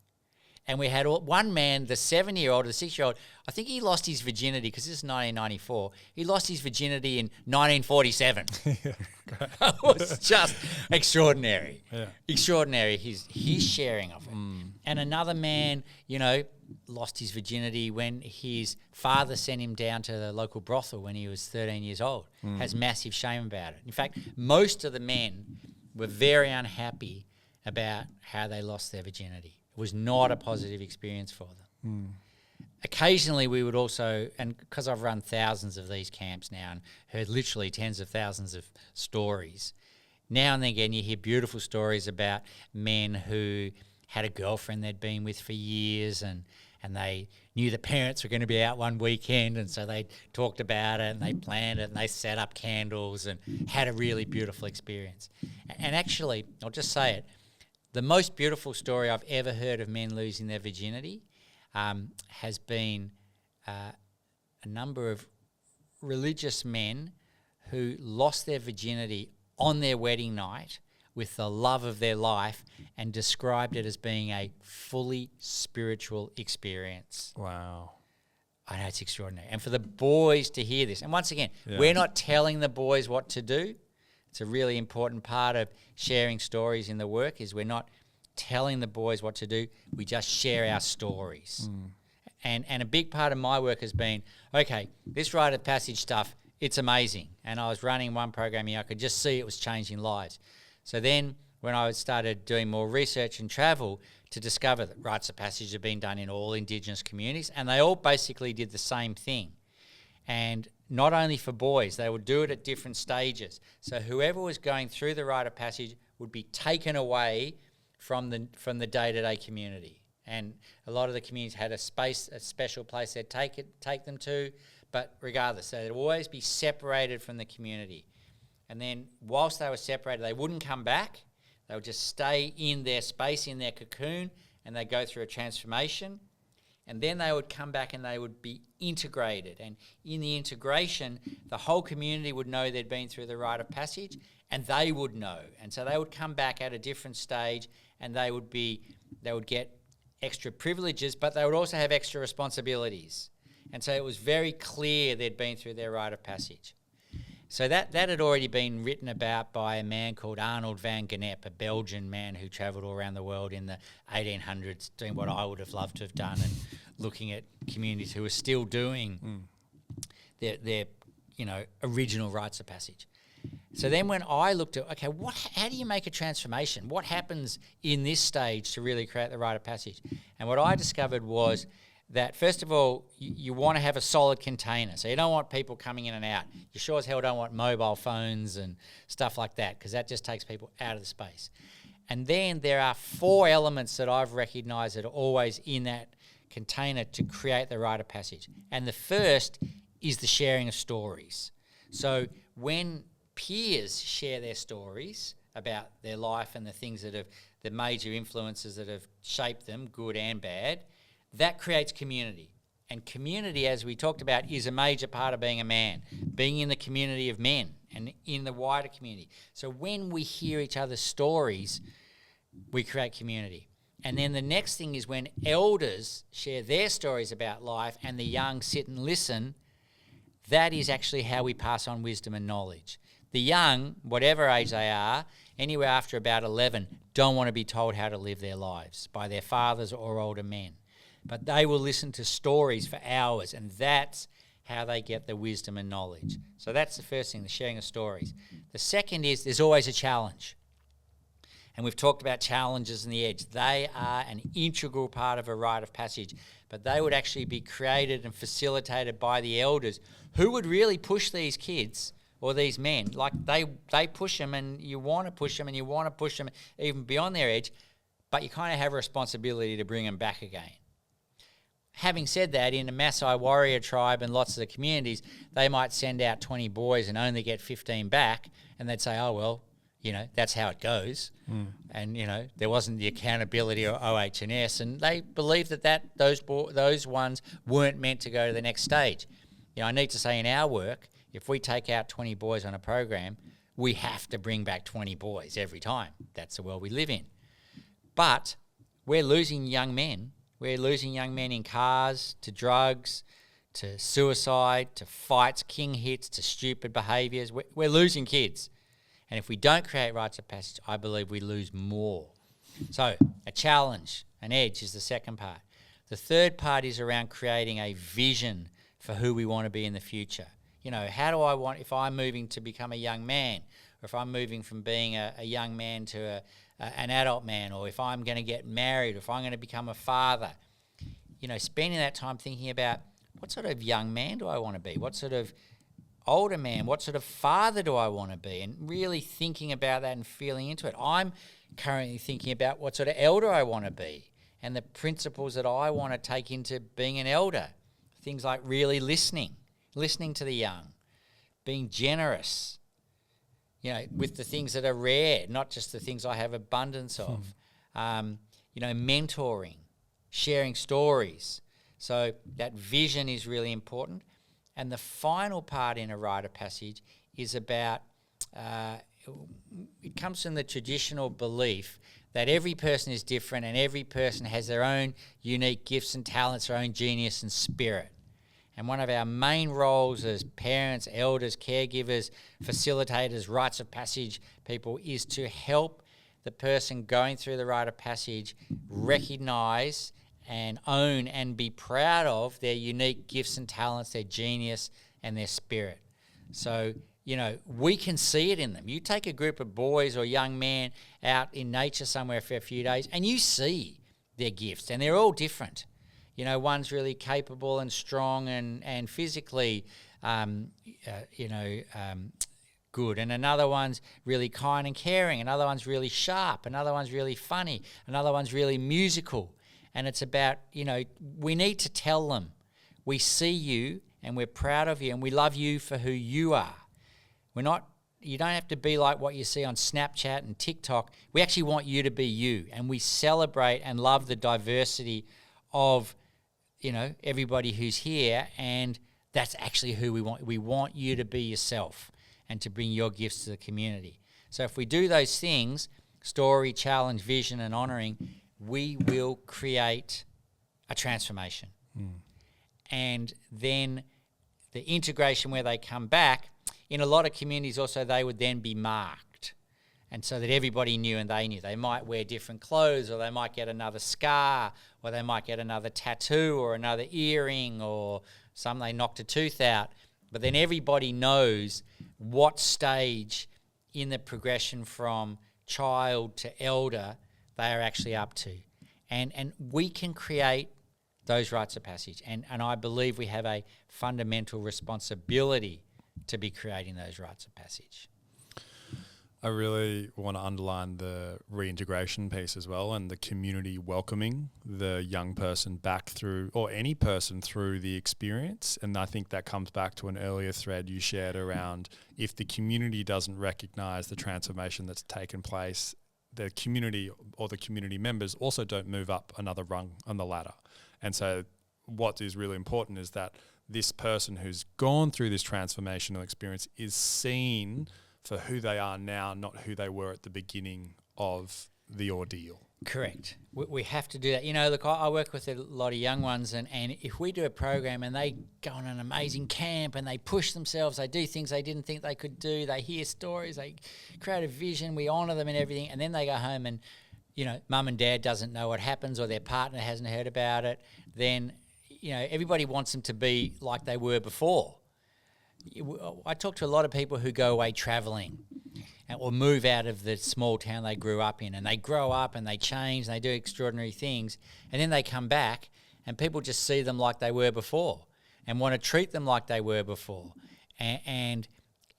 And we had one man, the 7-year-old or the 6-year-old, I think he lost his virginity, because this is 1994, he lost his virginity in 1947. It was just extraordinary. Yeah. Extraordinary, his sharing of it. And another man, lost his virginity when his father sent him down to the local brothel when he was 13 years old. Has massive shame about it. In fact, most of the men were very unhappy about how they lost their virginity. It was not a positive experience for them. Occasionally we would also, and because I've run thousands of these camps now and heard literally tens of thousands of stories, now and then again you hear beautiful stories about men who had a girlfriend they'd been with for years and they knew the parents were going to be out one weekend, and so they talked about it and they planned it and they set up candles and had a really beautiful experience. And actually, I'll just say it, the most beautiful story I've ever heard of men losing their virginity has been a number of religious men who lost their virginity on their wedding night with the love of their life and described it as being a fully spiritual experience. Wow. I know, it's extraordinary. And for the boys to hear this, and once again, we're not telling the boys what to do. It's a really important part of sharing stories in the work, is we're not telling the boys what to do. We just share our stories. And a big part of my work has been, okay, this rite of passage stuff, it's amazing. And I was running one program here, I could just see it was changing lives. So then when I started doing more research and travel, to discover that rites of passage have been done in all Indigenous communities, and they all basically did the same thing. And not only for boys, they would do it at different stages. So whoever was going through the rite of passage would be taken away from the day-to-day community. And a lot of the communities had a special place they'd take them to, but regardless, so they'd always be separated from the community. And then whilst they were separated, they wouldn't come back. They would just stay in their space, in their cocoon, and they'd go through a transformation. And then they would come back and they would be integrated. And in the integration, the whole community would know they'd been through the rite of passage, and they would know. And so they would come back at a different stage, and they would get extra privileges, but they would also have extra responsibilities. And so it was very clear they'd been through their rite of passage. So that had already been written about by a man called Arnold van Gennep, a Belgian man who travelled all around the world in the 1800s, doing what I would have loved to have done, and looking at communities who are still doing their original rites of passage. So then when I looked at, okay, how do you make a transformation? What happens in this stage to really create the rite of passage? And what I discovered was that, first of all, you want to have a solid container. So you don't want people coming in and out. You sure as hell don't want mobile phones and stuff like that, because that just takes people out of the space. And then there are 4 elements that I've recognised that are always in that container to create the rite of passage. And the first is the sharing of stories. So when peers share their stories about their life and the things the major influences that have shaped them, good and bad, that creates community. And community, as we talked about, is a major part of being a man, being in the community of men and in the wider community. So when we hear each other's stories, we create community. And then the next thing is when elders share their stories about life and the young sit and listen, that is actually how we pass on wisdom and knowledge. The young, whatever age they are, anywhere after about 11, don't want to be told how to live their lives by their fathers or older men. But they will listen to stories for hours, and that's how they get the wisdom and knowledge. So that's the first thing, the sharing of stories. The second is there's always a challenge. And we've talked about challenges and the edge. They are an integral part of a rite of passage, but they would actually be created and facilitated by the elders, who would really push these kids or these men. Like they push them, and you want to push them, and you want to push them even beyond their edge, but you kind of have a responsibility to bring them back again. having said that, in a Maasai warrior tribe and lots of the communities, they might send out 20 boys and only get 15 back, and they'd say, oh, well, that's how it goes. And, there wasn't the accountability or OH&S, and they believed that those ones weren't meant to go to the next stage. I need to say in our work, if we take out 20 boys on a program, we have to bring back 20 boys every time. That's the world we live in. But we're losing young men. We're losing young men in cars, to drugs, to suicide, to fights, king hits, to stupid behaviours. We're losing kids. And if we don't create rites of passage, I believe we lose more. So a challenge, an edge is the second part. The third part is around creating a vision for who we want to be in the future. How do I want, if I'm moving to become a young man, or if I'm moving from being a young man to an adult man, or if I'm going to get married, or if I'm going to become a father, spending that time thinking about what sort of young man do I want to be? What sort of older man, what sort of father do I want to be? And really thinking about that and feeling into it. I'm currently thinking about what sort of elder I want to be and the principles that I want to take into being an elder. Things like really listening to the young, being generous, with the things that are rare, not just the things I have abundance of, mentoring, sharing stories. So that vision is really important. And the final part in a rite of passage is about, it comes from the traditional belief that every person is different and every person has their own unique gifts and talents, their own genius and spirit. And one of our main roles as parents, elders, caregivers, facilitators, rites of passage people is to help the person going through the rite of passage recognise and own and be proud of their unique gifts and talents, their genius and their spirit. So, we can see it in them. You take a group of boys or young men out in nature somewhere for a few days and you see their gifts, and they're all different. One's really capable and strong and physically, good. And another one's really kind and caring. Another one's really sharp. Another one's really funny. Another one's really musical. And it's about, we need to tell them, we see you and we're proud of you and we love you for who you are. You don't have to be like what you see on Snapchat and TikTok. We actually want you to be you, and we celebrate and love the diversity of everybody who's here, and that's actually who we want. We want you to be yourself and to bring your gifts to the community. So if we do those things, story, challenge, vision, and honouring, we will create a transformation. And then the integration where they come back, in a lot of communities also they would then be marked. And so that everybody knew and they knew. They might wear different clothes, or they might get another scar, or they might get another tattoo or another earring, or some they knocked a tooth out. But then everybody knows what stage in the progression from child to elder they are actually up to. And we can create those rites of passage. And I believe we have a fundamental responsibility to be creating those rites of passage. I really want to underline the reintegration piece as well, and the community welcoming the young person back through, or any person through the experience. And I think that comes back to an earlier thread you shared around, if the community doesn't recognise the transformation that's taken place, the community or the community members also don't move up another rung on the ladder. And so what is really important is that this person who's gone through this transformational experience is seen for who they are now, not who they were at the beginning of the ordeal. Correct. We have to do that. Look, I work with a lot of young ones, and if we do a program and they go on an amazing camp and they push themselves, they do things they didn't think they could do, they hear stories, they create a vision, we honour them and everything, and then they go home and, mum and dad doesn't know what happens, or their partner hasn't heard about it, then, everybody wants them to be like they were before. I talk to a lot of people who go away travelling or move out of the small town they grew up in, and they grow up and they change and they do extraordinary things, and then they come back and people just see them like they were before and want to treat them like they were before. And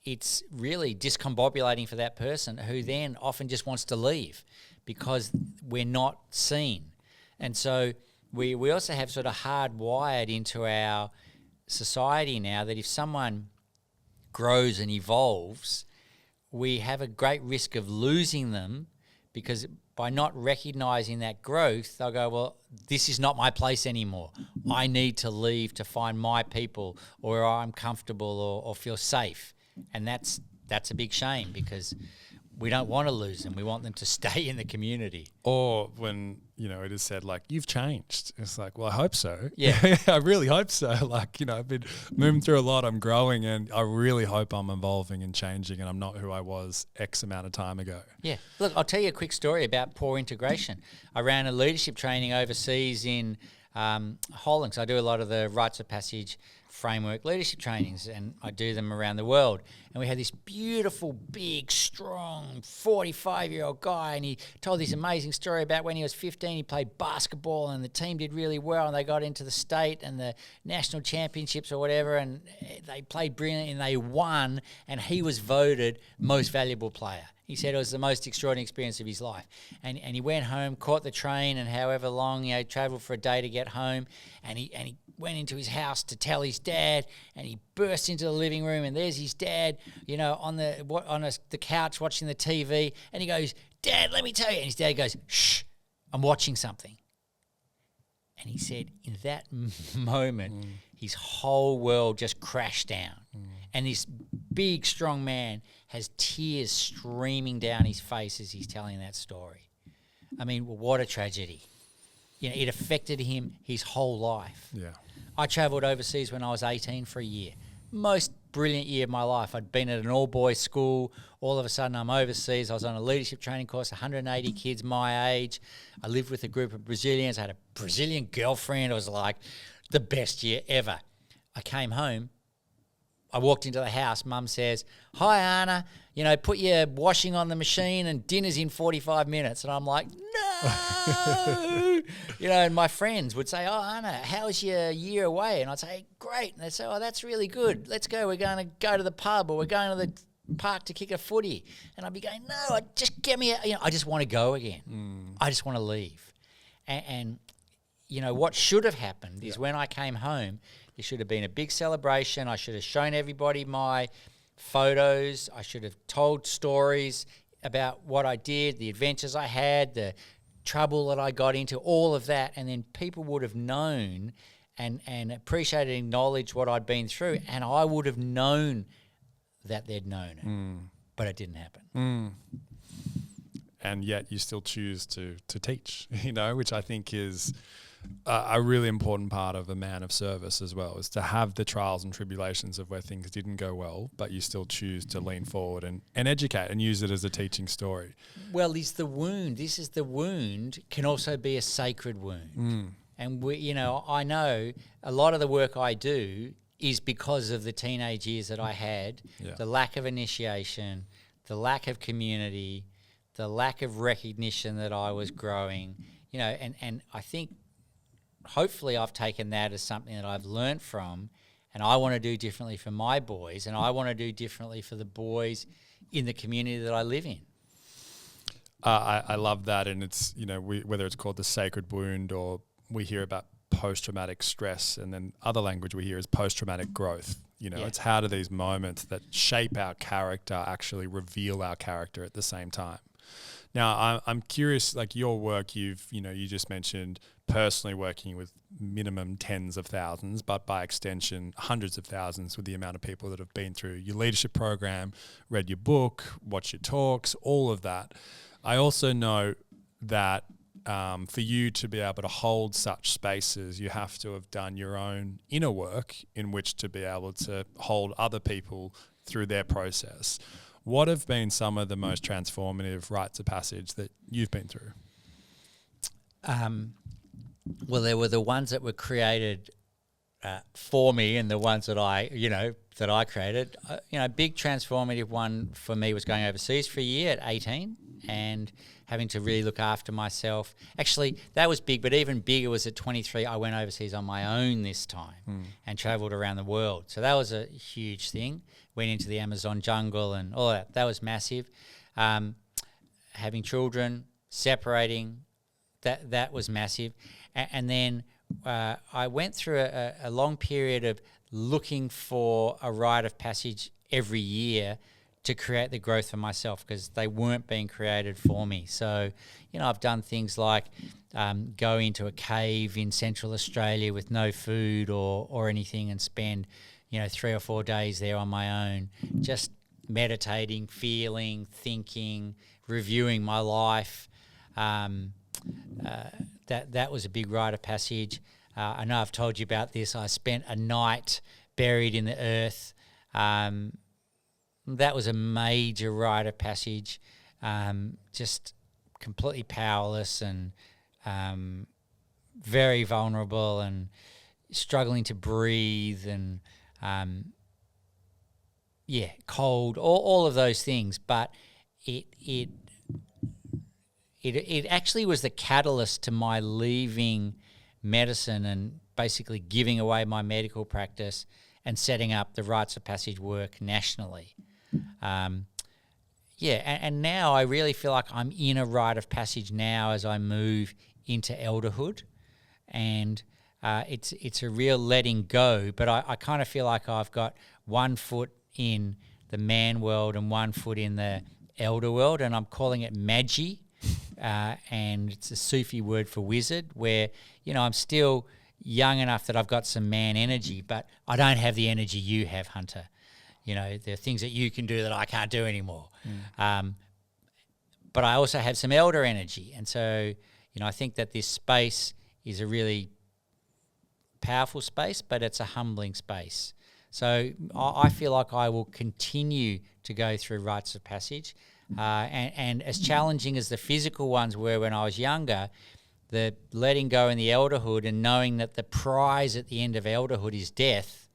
it's really discombobulating for that person, who then often just wants to leave because we're not seen. And so we also have sort of hardwired into our society now that if someone grows and evolves, we have a great risk of losing them, because by not recognising that growth, they'll go, well, this is not my place anymore. I need to leave to find my people, or I'm comfortable or feel safe. And that's a big shame, because we don't want to lose them. We want them to stay in the community. Or when, it is said, like, you've changed. It's like, well, I hope so. Yeah. I really hope so. Like, I've been moving through a lot. I'm growing, and I really hope I'm evolving and changing, and I'm not who I was X amount of time ago. Yeah. Look, I'll tell you a quick story about poor integration. I ran a leadership training overseas in Holland. So I do a lot of the Rites of Passage framework leadership trainings, and I do them around the world. And we had this beautiful, big, strong 45-year-old guy, and he told this amazing story about when he was 15, he played basketball and the team did really well, and they got into the state and the national championships or whatever, and they played brilliantly and they won, and he was voted most valuable player. He said it was the most extraordinary experience of his life. And he went home, caught the train, and however long, travelled for a day to get home, and he went into his house to tell his dad, and he burst into the living room, and there's his dad, on the couch watching the TV, and he goes, "Dad, let me tell you." And his dad goes, "Shh, I'm watching something." And he said in that moment, his whole world just crashed down. And this big, strong man has tears streaming down his face as he's telling that story. I mean, what a tragedy. It affected him his whole life. Yeah. I travelled overseas when I was 18 for a year. Most brilliant year of my life. I'd been at an all-boys school. All of a sudden, I'm overseas. I was on a leadership training course, 180 kids my age. I lived with a group of Brazilians. I had a Brazilian girlfriend. It was like the best year ever. I came home. I walked into the house. Mum says, "Hi, Arne. Put your washing on the machine and dinner's in 45 minutes." And I'm like, no. And my friends would say, "Oh, Arne, how was your year away?" And I'd say, "Great." And they'd say, "Oh, that's really good. Let's go. We're going to go to the pub, or we're going to the park to kick a footy." And I'd be going, "No, just get me I just want to go again. I just want to leave." And what should have happened is when I came home, there should have been a big celebration. I should have shown everybody my photos. I should have told stories about what I did, the adventures I had, the trouble that I got into, all of that. And then people would have known and appreciated and acknowledged what I'd been through. And I would have known that they'd known it. But it didn't happen. And yet you still choose to teach, which I think is a really important part of a man of service as well, is to have the trials and tribulations of where things didn't go well, but you still choose to lean forward and educate and use it as a teaching story. Well, the wound can also be a sacred wound. And I know a lot of the work I do is because of the teenage years that I had, the lack of initiation, the lack of community, the lack of recognition that I was growing, and I think hopefully I've taken that as something that I've learned from, and I want to do differently for my boys, and I want to do differently for the boys in the community that I live in. I love that, and it's, whether it's called the sacred wound, or we hear about post-traumatic stress, and then other language we hear is post-traumatic growth. It's how do these moments that shape our character actually reveal our character at the same time. Now, I'm curious, like your work, you just mentioned personally working with minimum tens of thousands, but by extension, hundreds of thousands with the amount of people that have been through your leadership program, read your book, watched your talks, all of that. I also know that for you to be able to hold such spaces, you have to have done your own inner work in which to be able to hold other people through their process. What have been some of the most transformative rites of passage that you've been through? Well, there were the ones that were created for me, and the ones that I created. Big transformative one for me was going overseas for a year at 18 and having to really look after myself. Actually, that was big, but even bigger was at 23. I went overseas on my own this time and travelled around the world. So that was a huge thing. Went into the Amazon jungle and all that. That was massive. Having children, separating, that was massive. And then I went through a long period of looking for a rite of passage every year to create the growth for myself, because they weren't being created for me. So, I've done things like go into a cave in Central Australia with no food or anything and spend, 3 or 4 days there on my own, just meditating, feeling, thinking, reviewing my life. That was a big rite of passage. I know I've told you about this. I spent a night buried in the earth. That was a major rite of passage. Just completely powerless and very vulnerable and struggling to breathe and cold, all of those things. But it actually was the catalyst to my leaving medicine and basically giving away my medical practice and setting up the Rites of Passage work nationally. And now I really feel like I'm in a rite of passage now as I move into elderhood, and it's a real letting go. But I kind of feel like I've got one foot in the man world and one foot in the elder world, and I'm calling it Magi, and it's a Sufi word for wizard, where I'm still young enough that I've got some man energy, but I don't have the energy you have, Hunter. There are things that you can do that I can't do anymore. But I also have some elder energy. And so, I think that this space is a really powerful space, but it's a humbling space. So I feel like I will continue to go through rites of passage. And as challenging as the physical ones were when I was younger, the letting go in the elderhood and knowing that the prize at the end of elderhood is death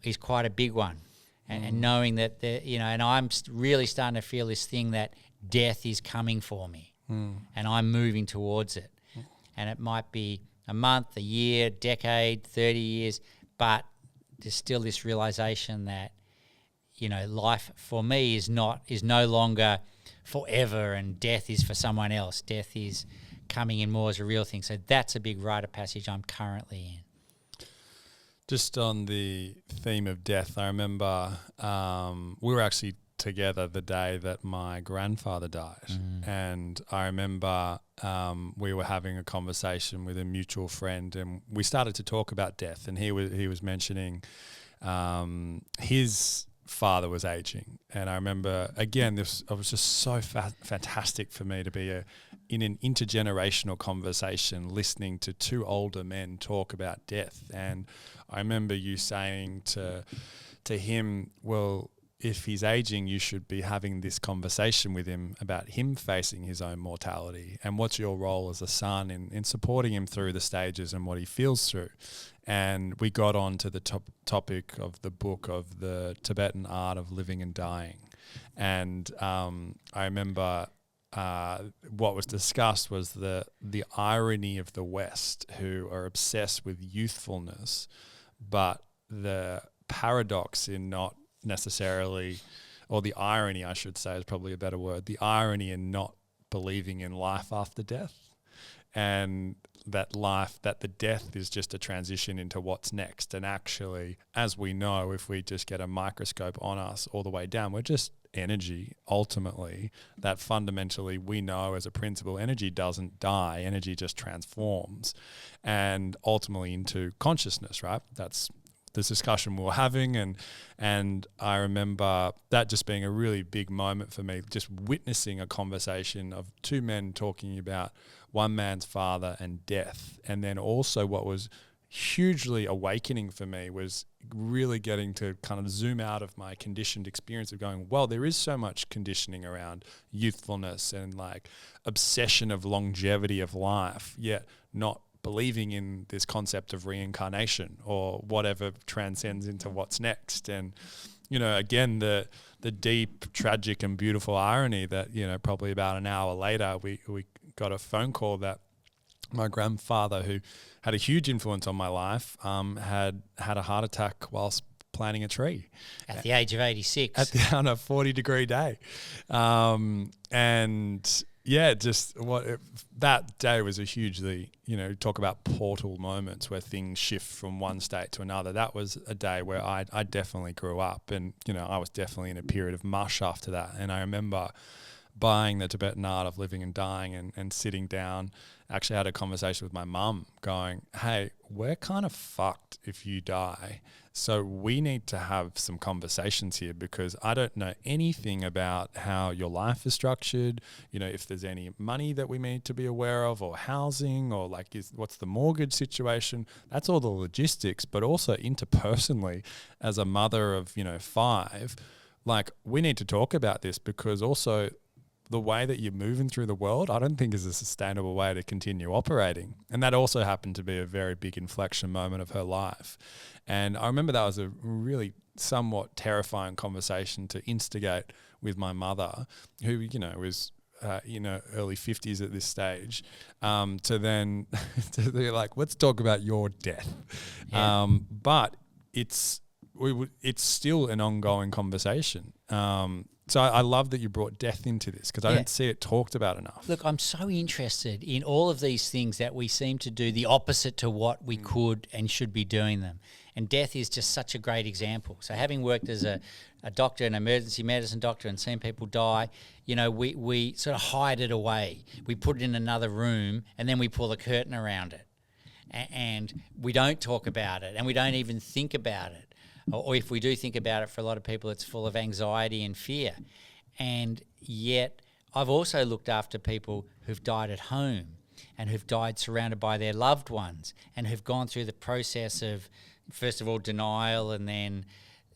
is quite a big one. And knowing that, and I'm really starting to feel this thing that death is coming for me, and I'm moving towards it. And it might be a month, a year, decade, 30 years, but there's still this realization that, life for me is no longer forever, and death is for someone else. Death is coming in more as a real thing. So that's a big rite of passage I'm currently in. Just on the theme of death, I remember we were actually together the day that my grandfather died. And I remember we were having a conversation with a mutual friend, and we started to talk about death, and he was mentioning his father was aging. And I remember, again, it was just so fantastic for me to be in an intergenerational conversation listening to two older men talk about death. And I remember you saying to him, well, if he's aging, you should be having this conversation with him about him facing his own mortality, and what's your role as a son in supporting him through the stages and what he feels through. And we got on to the topic of the book of the Tibetan art of living and dying. And I remember what was discussed was the irony of the West, who are obsessed with youthfulness, but the paradox in not necessarily, or the irony, I should say, is probably a better word, the irony in not believing in life after death, and that the death is just a transition into what's next. And actually, as we know, if we just get a microscope on us all the way down, we're just energy ultimately. That fundamentally we know as a principle, energy doesn't die, energy just transforms and ultimately into consciousness, right? That's this discussion we were having, and I remember that just being a really big moment for me, just witnessing a conversation of two men talking about one man's father and death. And then also what was hugely awakening for me was really getting to kind of zoom out of my conditioned experience of going, well, there is so much conditioning around youthfulness and like obsession of longevity of life, yet not believing in this concept of reincarnation or whatever transcends into what's next. And, again, the deep, tragic and beautiful irony that, probably about an hour later, we got a phone call that my grandfather, who had a huge influence on my life, had a heart attack whilst planting a tree. At the age of 86. On a 40-degree day. And that day was a hugely, talk about portal moments where things shift from one state to another. That was a day where I definitely grew up, and, I was definitely in a period of mush after that. And I remember buying the Tibetan Art of Living and Dying and sitting down, actually had a conversation with my mum going, hey, we're kind of fucked if you die. So we need to have some conversations here, because I don't know anything about how your life is structured, if there's any money that we need to be aware of, or housing, or what's the mortgage situation. That's all the logistics, but also interpersonally as a mother of, 5, we need to talk about this, because also the way that you're moving through the world, I don't think is a sustainable way to continue operating. And that also happened to be a very big inflection moment of her life. And I remember that was a really somewhat terrifying conversation to instigate with my mother, who, was early 50s at this stage, to then to be like, let's talk about your death. Yeah. But it's still an ongoing conversation. So I love that you brought death into this, because I don't see it talked about enough. Look, I'm so interested in all of these things that we seem to do the opposite to what we could and should be doing them. And death is just such a great example. So having worked as a doctor, an emergency medicine doctor, and seen people die, we sort of hide it away. We put it in another room, and then we pull a curtain around it. And we don't talk about it, and we don't even think about it. Or if we do think about it, for a lot of people, it's full of anxiety and fear. And yet I've also looked after people who've died at home and who've died surrounded by their loved ones, and who've gone through the process of, first of all, denial, and then,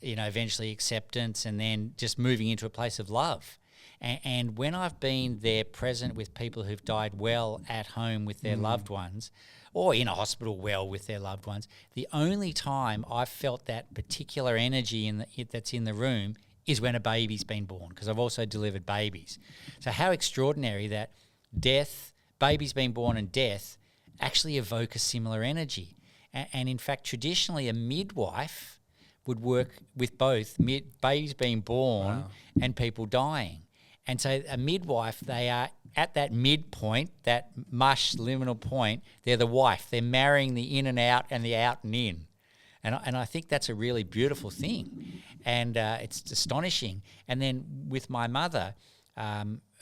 eventually acceptance, and then just moving into a place of love. And when I've been there present with people who've died well at home with their loved ones, or in a hospital well with their loved ones, the only time I've felt that particular energy that's in the room is when a baby's been born, because I've also delivered babies. So how extraordinary that death, babies being born, and death actually evoke a similar energy. And in fact, traditionally, a midwife would work with both babies being born and people dying. And so a midwife, they are at that midpoint, that mush liminal point, they're the wife. They're marrying the in and out and the out and in. And I think that's a really beautiful thing. And it's astonishing. And then with my mother,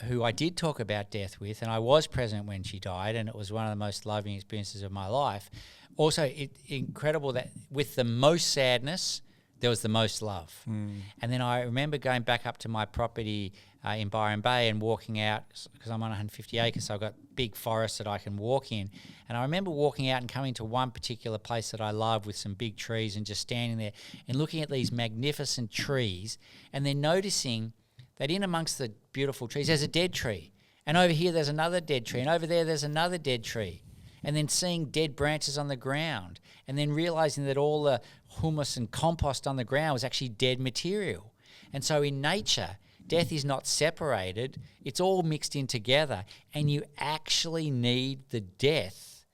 who I did talk about death with, and I was present when she died, and it was one of the most loving experiences of my life. Also, incredible that with the most sadness, there was the most love. And then I remember going back up to my property in Byron Bay and walking out, because I'm on 150 acres, so I've got big forests that I can walk in. And I remember walking out and coming to one particular place that I love with some big trees, and just standing there and looking at these magnificent trees, and then noticing that in amongst the beautiful trees there's a dead tree. And over here there's another dead tree, and over there there's another dead tree. And then seeing dead branches on the ground, and then realising that all the humus and compost on the ground was actually dead material. And so in nature, death is not separated, it's all mixed in together, and you actually need the death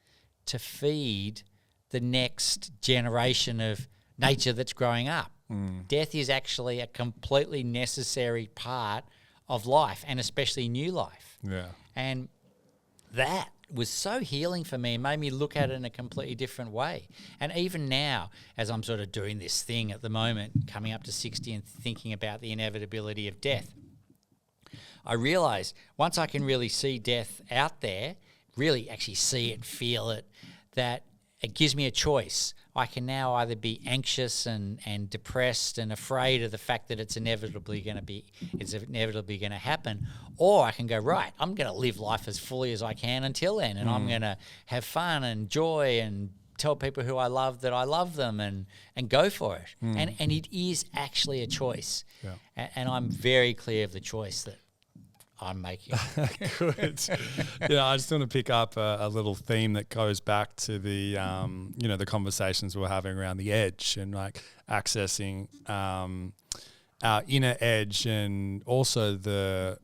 to feed the next generation of nature that's growing up. Death is actually a completely necessary part of life, and especially new life. Yeah. And that was so healing for me, and made me look at it in a completely different way. And even now, as I'm sort of doing this thing at the moment, coming up to 60 and thinking about the inevitability of death, I realise once I can really see death out there, really actually see it, feel it, that it gives me a choice. I can now either be anxious and depressed and afraid of the fact that it's inevitably going to happen, or I can go, right, I'm going to live life as fully as I can until then, and I'm going to have fun and joy and tell people who I love that I love them, and go for it. And it is actually a choice. Yeah. And I'm very clear of the choice that I'm making. Good. Yeah, I just want to pick up a little theme that goes back to the, the conversations we're having around the edge, and like accessing our inner edge, and also the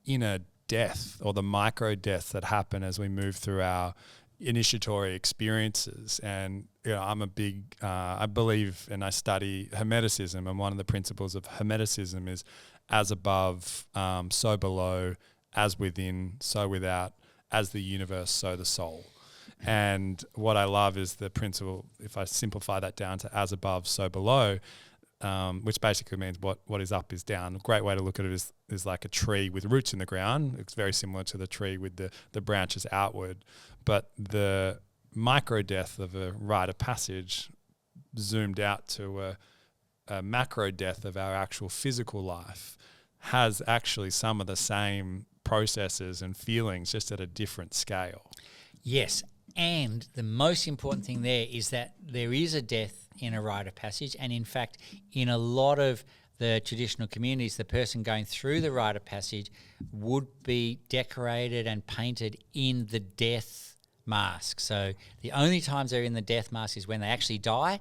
inner death, or the micro deaths that happen as we move through our initiatory experiences. And I'm a big, I believe, and I study Hermeticism, and one of the principles of Hermeticism is as above, so below, as within, so without, as the universe, so the soul. And what I love is the principle, if I simplify that down to as above, so below, which basically means what is up is down. A great way to look at it is like a tree with roots in the ground. It's very similar to the tree with the branches outward. But the micro death of a rite of passage zoomed out to a macro death of our actual physical life has actually some of the same processes and feelings, just at a different scale. Yes, and the most important thing there is that there is a death in a rite of passage, and in fact, in a lot of the traditional communities, the person going through the rite of passage would be decorated and painted in the death mask. So the only times they're in the death mask is when they actually die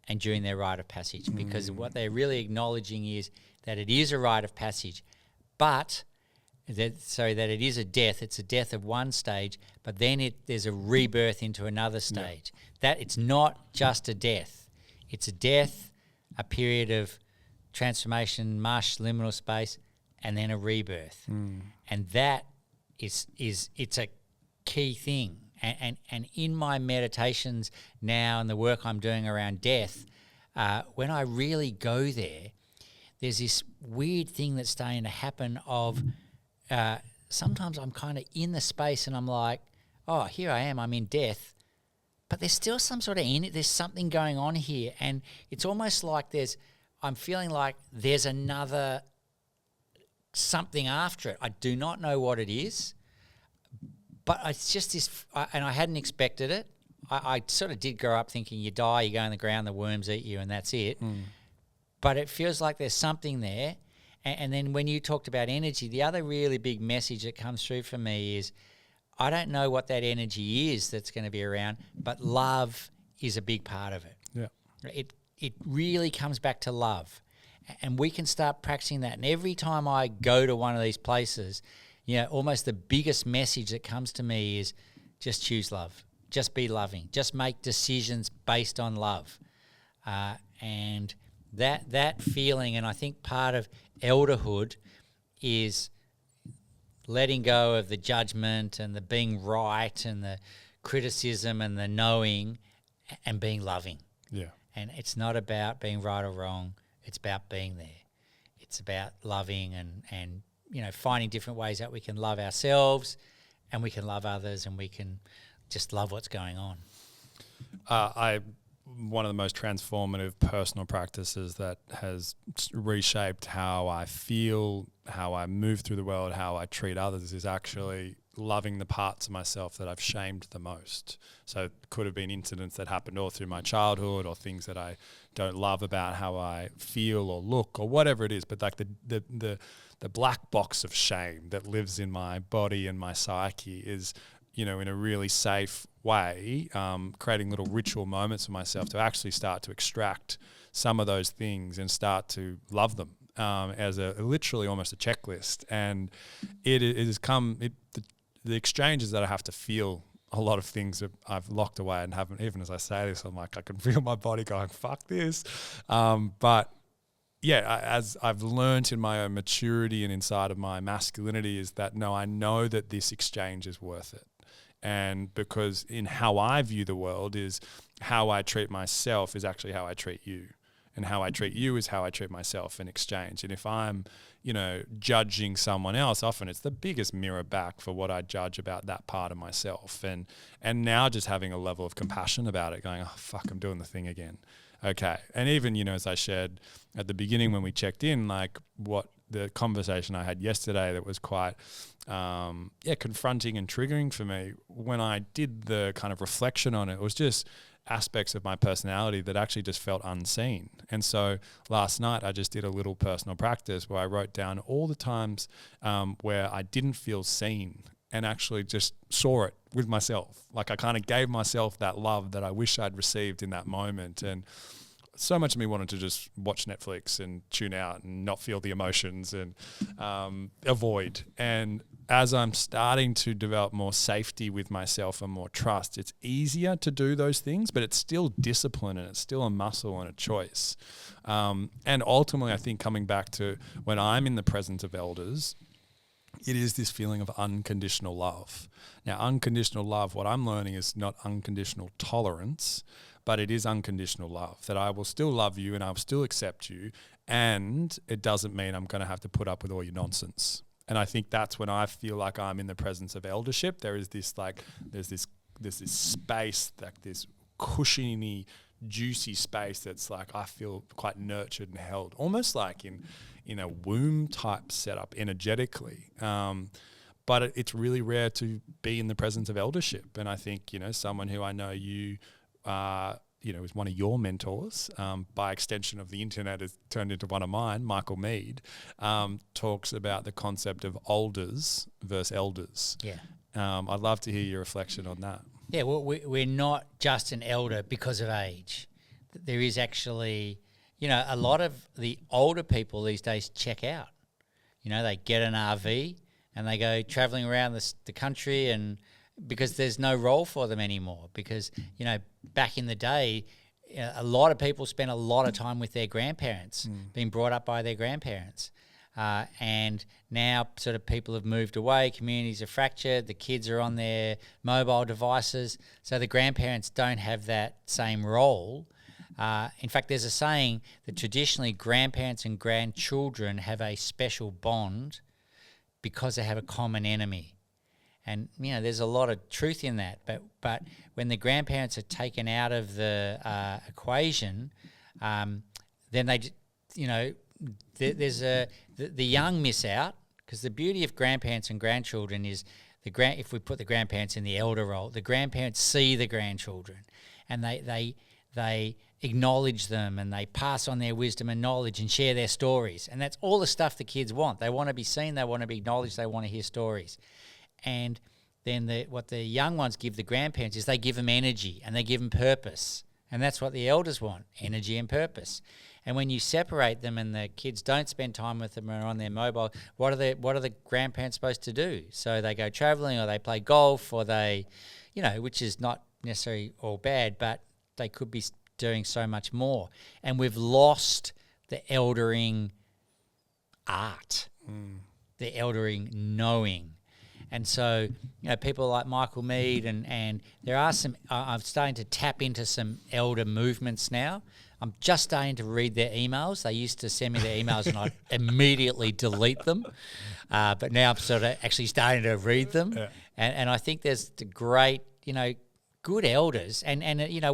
and during their rite of passage, because what they're really acknowledging is that it is a rite of passage, but that it is a death. It's a death of one stage, but then there's a rebirth into another stage. Yeah. That it's not just a death. It's a death, a period of transformation, mush, liminal space, and then a rebirth. And that it's a key thing. And in my meditations now and the work I'm doing around death, when I really go there, there's this weird thing that's starting to happen of sometimes I'm kind of in the space and I'm like, oh, here I am, I'm in death, but there's still some sort of there's something going on here, and it's almost like I'm feeling like there's another something after it. I do not know what it is, but it's just this, and I hadn't expected it. I sort of did grow up thinking you die, you go in the ground, the worms eat you, and that's it. But it feels like there's something there. And then when you talked about energy, the other really big message that comes through for me is I don't know what that energy is that's going to be around, but love is a big part of it. Yeah. It really comes back to love. And we can start practicing that. And every time I go to one of these places, almost the biggest message that comes to me is just choose love. Just be loving. Just make decisions based on love. And that feeling, and I think part of elderhood is letting go of the judgment and the being right and the criticism and the knowing and being loving. Yeah. And it's not about being right or wrong. It's about being there. It's about loving and finding different ways that we can love ourselves and we can love others and we can just love what's going on. One of the most transformative personal practices that has reshaped how I feel, how I move through the world, how I treat others is actually loving the parts of myself that I've shamed the most. So it could have been incidents that happened all through my childhood or things that I don't love about how I feel or look or whatever it is, but like the black box of shame that lives in my body and my psyche is, in a really safe way, creating little ritual moments for myself to actually start to extract some of those things and start to love them as literally almost a checklist. And the exchanges that I have to feel a lot of things that I've locked away and haven't, even as I say this, I'm like, I can feel my body going, fuck this. But yeah, as I've learned in my own maturity and inside of my masculinity is that, no, I know that this exchange is worth it. And because in how I view the world is how I treat myself is actually how I treat you. And how I treat you is how I treat myself in exchange. And if I'm, judging someone else, often it's the biggest mirror back for what I judge about that part of myself. And now just having a level of compassion about it, going, oh, fuck, I'm doing the thing again. Okay. And even, as I shared at the beginning when we checked in, like what the conversation I had yesterday that was quite, confronting and triggering for me, when I did the kind of reflection on it was just aspects of my personality that actually just felt unseen. And so last night I just did a little personal practice where I wrote down all the times where I didn't feel seen and actually just saw it with myself. Like I kind of gave myself that love that I wish I'd received in that moment. And so much of me wanted to just watch Netflix and tune out and not feel the emotions and avoid. And as I'm starting to develop more safety with myself and more trust, it's easier to do those things, but it's still discipline and it's still a muscle and a choice. And ultimately, I think coming back to when I'm in the presence of elders, it is this feeling of unconditional love. Now, unconditional love, what I'm learning is not unconditional tolerance, but it is unconditional love, that I will still love you and I will still accept you, and it doesn't mean I'm going to have to put up with all your nonsense. And I think that's when I feel like I'm in the presence of eldership. There is this there's this space, like this cushiony, juicy space that's like I feel quite nurtured and held, almost like in a womb type setup energetically. But it's really rare to be in the presence of eldership. And I think, someone who I know is one of your mentors, by extension of the internet has turned into one of mine, Michael Mead, talks about the concept of olders versus elders. Yeah. I'd love to hear your reflection on that. Yeah, well, we're not just an elder because of age. There is actually, a lot of the older people these days check out. They get an RV and they go travelling around the country, and because there's no role for them anymore. Because, back in the day, a lot of people spent a lot of time with their grandparents, being brought up by their grandparents. And now sort of people have moved away, communities are fractured, the kids are on their mobile devices, so the grandparents don't have that same role. In fact, there's a saying that traditionally grandparents and grandchildren have a special bond because they have a common enemy. And, there's a lot of truth in that. But when the grandparents are taken out of the equation, then they, there's the young miss out, because the beauty of grandparents and grandchildren is if we put the grandparents in the elder role, the grandparents see the grandchildren, and they acknowledge them, and they pass on their wisdom and knowledge and share their stories. And that's all the stuff the kids want. They want to be seen, they want to be acknowledged, they want to hear stories. And then what the young ones give the grandparents is they give them energy and they give them purpose. And that's what the elders want, energy and purpose. And when you separate them and the kids don't spend time with them or on their mobile, what are the grandparents supposed to do? So they go travelling, or they play golf, or they, which is not necessarily all bad, but they could be doing so much more. And we've lost the eldering art, the eldering knowing. And so, people like Michael Mead and there are some, I'm starting to tap into some elder movements now. I'm just starting to read their emails. They used to send me their emails and I'd immediately delete them. But now I'm sort of actually starting to read them. Yeah. And I think there's the great, good elders. And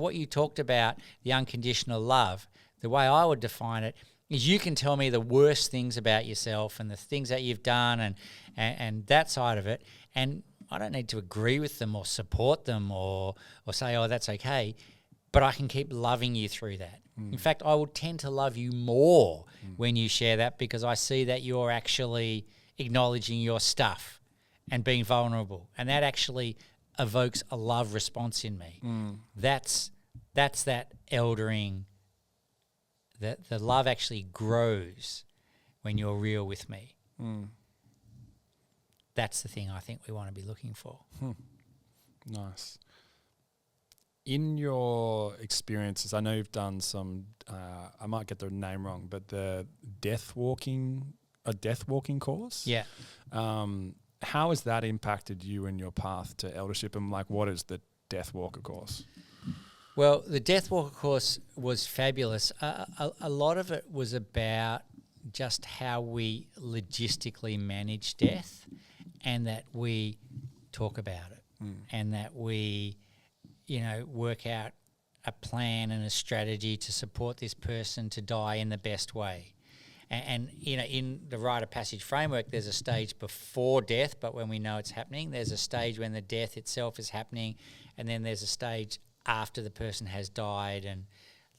what you talked about, the unconditional love, the way I would define it is you can tell me the worst things about yourself and the things that you've done and that side of it. And I don't need to agree with them or support them or say, oh, that's okay. But I can keep loving you through that. In fact, I will tend to love you more when you share that, because I see that you're actually acknowledging your stuff and being vulnerable. And that actually evokes a love response in me. That's that eldering, that the love actually grows when you're real with me. That's the thing I think we want to be looking for. Nice. In your experiences, I know you've done some, I might get the name wrong, but the death walking course? Yeah. How has that impacted you in your path to eldership, and what is the Death Walker course? Well, the Death Walker course was fabulous. A lot of it was about just how we logistically manage death, and that we talk about it, and that we, work out a plan and a strategy to support this person to die in the best way. And in the Rite of Passage framework, there's a stage before death, but when we know it's happening, there's a stage when the death itself is happening, and then there's a stage after the person has died, and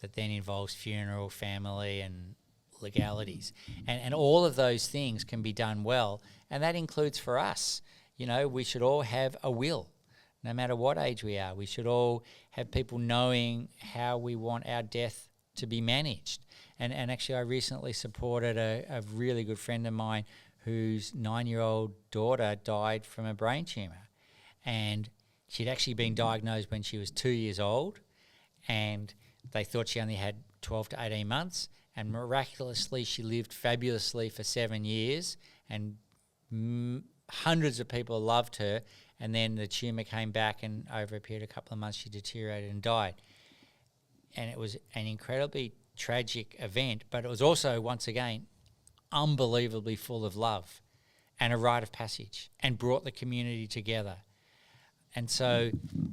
that then involves funeral, family, and legalities. And all of those things can be done well, and that includes for us. We should all have a will. No matter what age we are, we should all have people knowing how we want our death to be managed. And actually, I recently supported a really good friend of mine whose 9-year-old daughter died from a brain tumour. And she'd actually been diagnosed when she was 2 years old, and they thought she only had 12 to 18 months. And miraculously, she lived fabulously for 7 years and hundreds of people loved her, and then the tumour came back, and over a period of a couple of months she deteriorated and died. And it was an incredibly tragic event, but it was also, once again, unbelievably full of love and a rite of passage, and brought the community together. And so,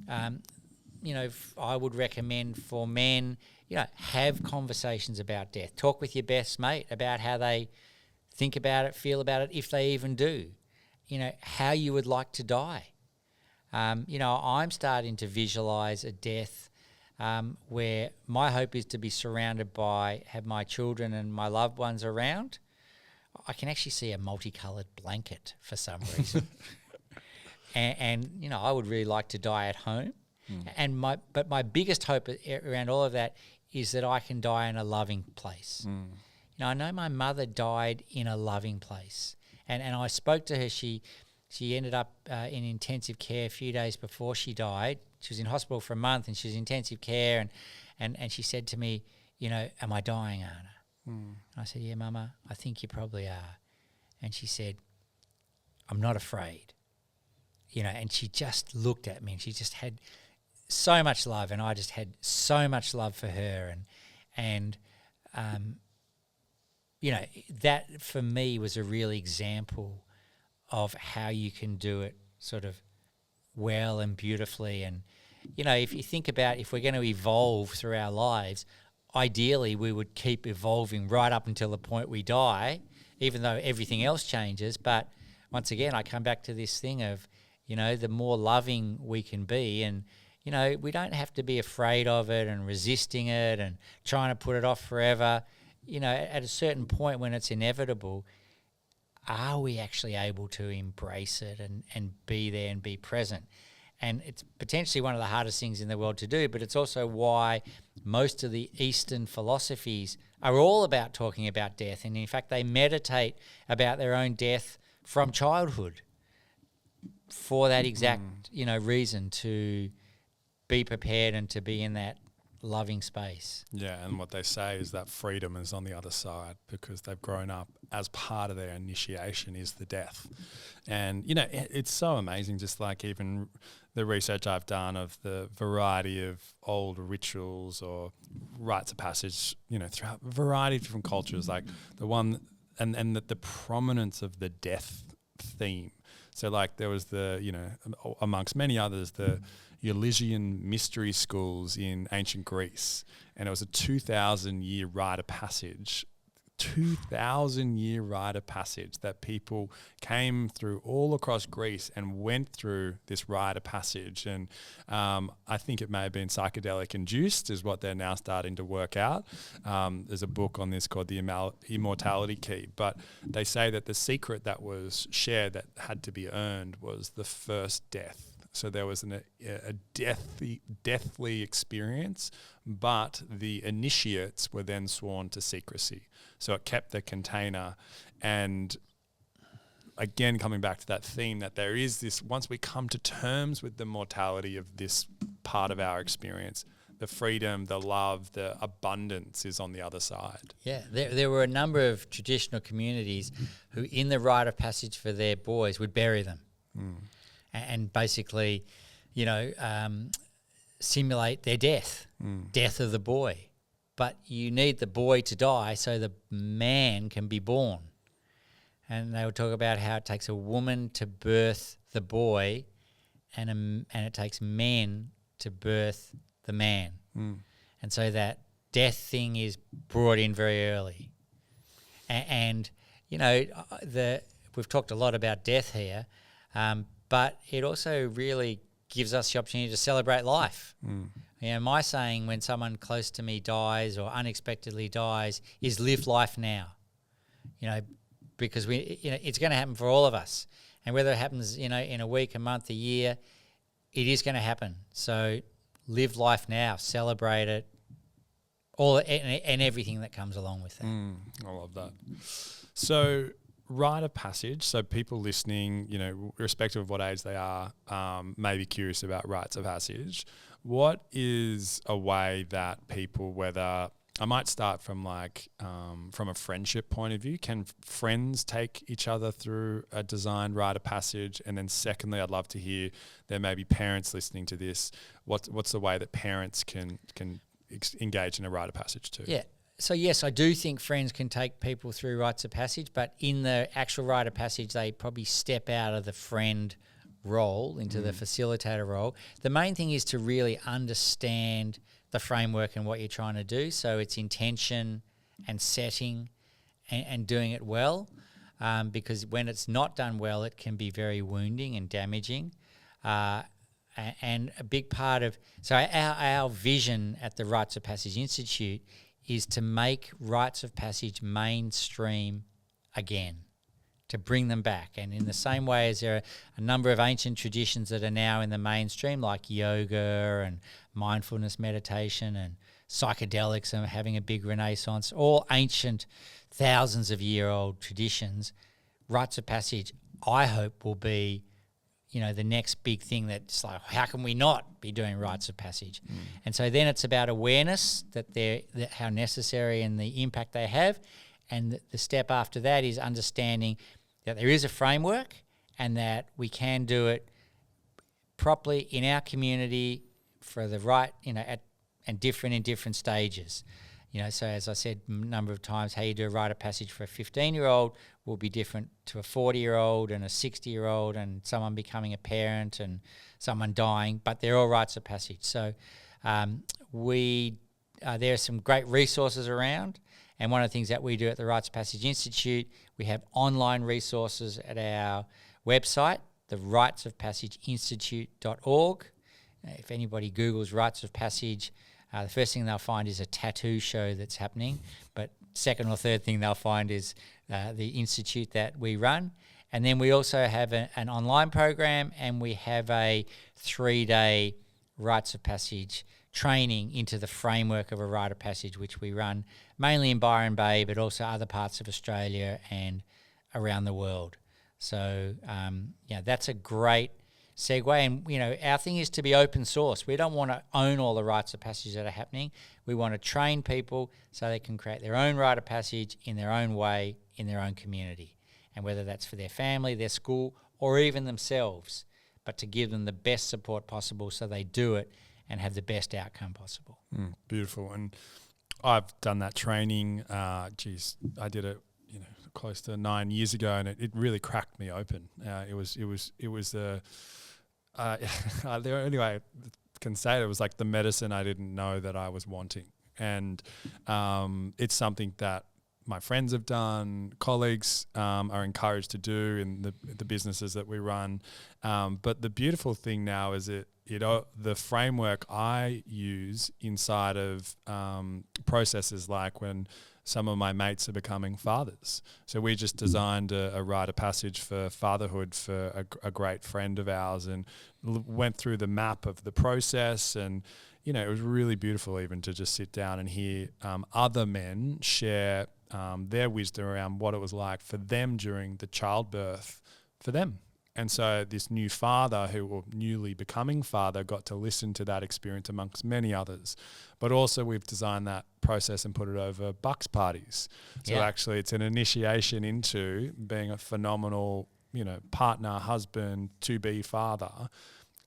I would recommend for men, have conversations about death. Talk with your best mate about how they think about it, feel about it, if they even do. How you would like to die. I'm starting to visualise a death where my hope is to be surrounded by, have my children and my loved ones around. I can actually see a multicoloured blanket for some reason. and I would really like to die at home. And my biggest hope around all of that is that I can die in a loving place. I know my mother died in a loving place. And I spoke to her. She ended up in intensive care a few days before she died. She was in hospital for a month, and she was in intensive care. And she said to me, am I dying, Arne? And I said, yeah, Mama, I think you probably are. And she said, I'm not afraid. And she just looked at me, and she just had so much love, and I just had so much love for her. And that for me was a real example of how you can do it sort of well and beautifully. And, if you think about, if we're going to evolve through our lives, ideally we would keep evolving right up until the point we die, even though everything else changes. But once again, I come back to this thing of, the more loving we can be, and, we don't have to be afraid of it and resisting it and trying to put it off forever. At a certain point when it's inevitable, are we actually able to embrace it and be there and be present? And it's potentially one of the hardest things in the world to do, but it's also why most of the Eastern philosophies are all about talking about death. And in fact, they meditate about their own death from childhood for that exact, reason, to be prepared and to be in that loving space. Yeah, and what they say is that freedom is on the other side, because they've grown up as part of their initiation is the death. And, it's so amazing, just like even the research I've done of the variety of old rituals or rites of passage, throughout a variety of different cultures, like the one and the prominence of the death theme. So like there was amongst many others, the Elysian mystery schools in ancient Greece, and it was a 2,000-year rite of passage. 2,000-year rite of passage that people came through all across Greece and went through this rite of passage. And I think it may have been psychedelic induced is what they're now starting to work out. There's a book on this called The Immortality Key. But they say that the secret that was shared that had to be earned was the first death. So there was a deathly experience, but the initiates were then sworn to secrecy. So it kept the container. And again, coming back to that theme, that there is this, once we come to terms with the mortality of this part of our experience, the freedom, the love, the abundance is on the other side. Yeah, there were a number of traditional communities who, in the rite of passage for their boys, would bury them. And basically, simulate their death of the boy. But you need the boy to die so the man can be born. And they would talk about how it takes a woman to birth the boy, and it takes men to birth the man. And so that death thing is brought in very early. And we've talked a lot about death here, but it also really gives us the opportunity to celebrate life. My saying when someone close to me dies or unexpectedly dies is live life now. Because it's going to happen for all of us. And whether it happens, in a week, a month, a year, it is going to happen. So live life now, celebrate it, and everything that comes along with it. I love that. So rite of passage, so people listening, irrespective of what age they are, may be curious about rites of passage. What is a way that people, whether I might start from from a friendship point of view. Can friends take each other through a designed rite of passage? And then secondly, I'd love to hear, there may be parents listening to this. What's the way that parents can engage in a rite of passage too? Yeah. So yes, I do think friends can take people through rites of passage, but in the actual rite of passage, they probably step out of the friend role into the facilitator role. The main thing is to really understand the framework and what you're trying to do. So it's intention and setting and doing it well, because when it's not done well, it can be very wounding and damaging. And a big part of, so our vision at the Rites of Passage Institute is to make rites of passage mainstream again, to bring them back. And in the same way as there are a number of ancient traditions that are now in the mainstream, like yoga and mindfulness meditation and psychedelics and having a big renaissance, all ancient thousands of year old traditions, rites of passage, I hope, will be, the next big thing that's like, how can we not be doing rites of passage? And so then it's about awareness that how necessary and the impact they have. And the step after that is understanding that there is a framework and that we can do it properly in our community for the right, and different in different stages. So as I said a number of times, how you do a rite of passage for a 15-year-old will be different to a 40-year-old and a 60-year-old and someone becoming a parent and someone dying, but they're all rites of passage. So there are some great resources around, and one of the things that we do at the Rites of Passage Institute, we have online resources at our website, the ritesofpassageinstitute.org. If anybody Googles Rites of Passage, the first thing they'll find is a tattoo show that's happening, but second or third thing they'll find is the institute that we run. And then we also have an online program, and we have a 3-day Rites of Passage training into the framework of a rite of passage, which we run mainly in Byron Bay, but also other parts of Australia and around the world. So, that's a great segue. And, our thing is to be open source. We don't want to own all the rites of passage that are happening. We want to train people so they can create their own rite of passage in their own way, in their own community. And whether that's for their family, their school, or even themselves, but to give them the best support possible so they do it and have the best outcome possible. Beautiful. And I've done that training. I did it, close to 9 years ago, and it really cracked me open. It was the only way I can say it was like the medicine I didn't know that I was wanting. And it's something that my friends have done, colleagues are encouraged to do in the businesses that we run. But the beautiful thing now is the framework I use inside of processes like when some of my mates are becoming fathers. So we just designed a rite of passage for fatherhood for a great friend of ours, and went through the map of the process. And, it was really beautiful even to just sit down and hear other men share their wisdom around what it was like for them during the childbirth for them. And so this new father or newly becoming father got to listen to that experience amongst many others. But also we've designed that process and put it over bucks parties. So actually it's an initiation into being a phenomenal, partner, husband, to-be father.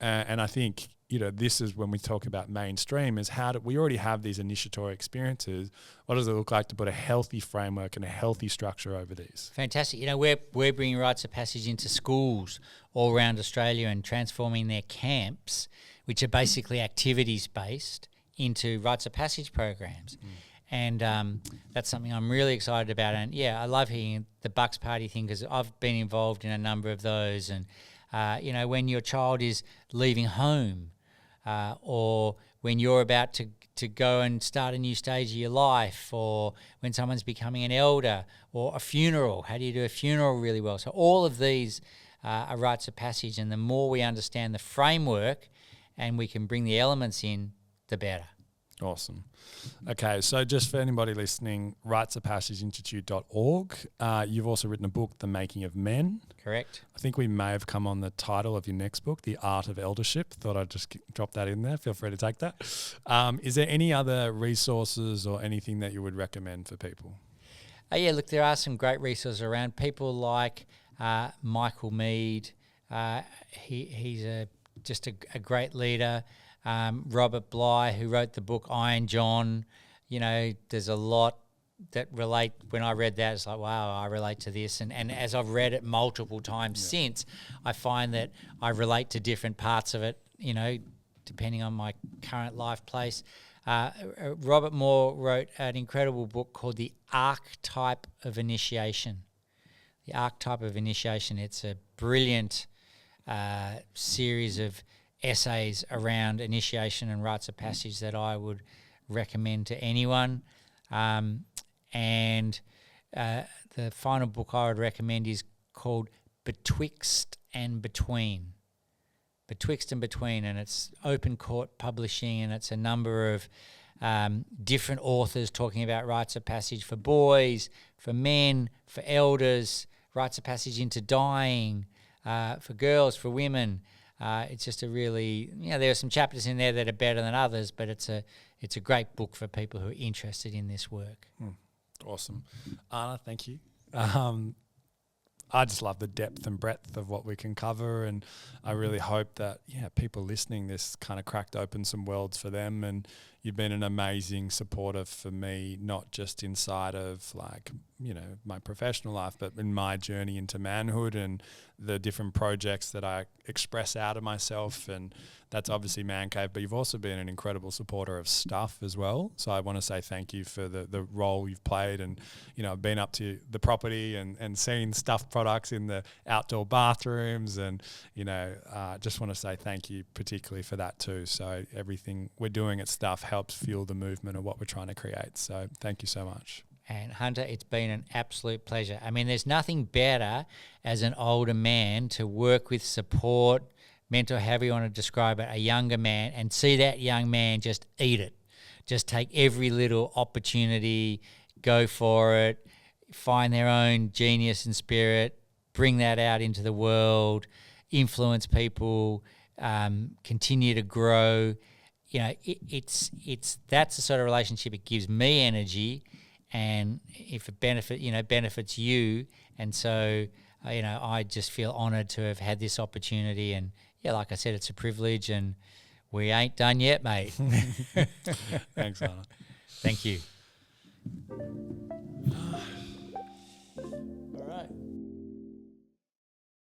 And I think, this is when we talk about mainstream, is how do we already have these initiatory experiences. What does it look like to put a healthy framework and a healthy structure over these? Fantastic. We're bringing rites of passage into schools all around Australia and transforming their camps, which are basically activities-based, into rites of passage programs. And that's something I'm really excited about. And, I love hearing the Bucks Party thing because I've been involved in a number of those. And, when your child is leaving home or when you're about to go and start a new stage of your life, or when someone's becoming an elder, or a funeral. How do you do a funeral really well? So all of these are rites of passage, and the more we understand the framework and we can bring the elements in, the better. Awesome. Okay, so just for anybody listening, Rites of Passage Institute.org. You've also written a book, The Making of Men. Correct. I think we may have come on the title of your next book, The Art of Eldership. Thought I'd just drop that in there. Feel free to take that. Is there any other resources or anything that you would recommend for people? Yeah, look, there are some great resources around. People like Michael Mead. He's just a great leader. Robert Bly, who wrote the book Iron John. You know, there's a lot that relate. When I read that, it's like, wow, I relate to this. And as I've read it multiple times since, I find that I relate to different parts of it, you know, depending on my current life place. Robert Moore wrote an incredible book called The Archetype of Initiation. The Archetype of Initiation. It's a brilliant series of essays around initiation and rites of passage that I would recommend to anyone. And the final book I would recommend is called Betwixt and Between. Betwixt and Between, and it's Open Court Publishing, and it's a number of different authors talking about rites of passage for boys, for men, for elders, rites of passage into dying, for girls, for women. It's just a really, you know, there are some chapters in there that are better than others, but it's a great book for people who are interested in this work. Awesome. Arne, thank you. I just love the depth and breadth of what we can cover, and I really hope that people listening, this kind of cracked open some worlds for them. And you've been an amazing supporter for me, not just inside of my professional life, but in my journey into manhood and the different projects that I express out of myself. And that's obviously Man Cave, but you've also been an incredible supporter of stuff as well. So I want to say thank you for the role you've played. And, I've been up to the property and seen stuff products in the outdoor bathrooms, and, just want to say thank you particularly for that too. So everything we're doing at Stuff helps fuel the movement of what we're trying to create. So thank you so much. And Hunter, it's been an absolute pleasure. I mean, there's nothing better as an older man to work with support, mentor, however you want to describe it, a younger man, and see that young man just eat it. Just take every little opportunity, go for it, find their own genius and spirit, bring that out into the world, influence people, continue to grow. It's that's the sort of relationship. It gives me energy, and if it benefits you. And so, I just feel honoured to have had this opportunity. And like I said, it's a privilege, and we ain't done yet, mate. Thanks, Arne. Thank you.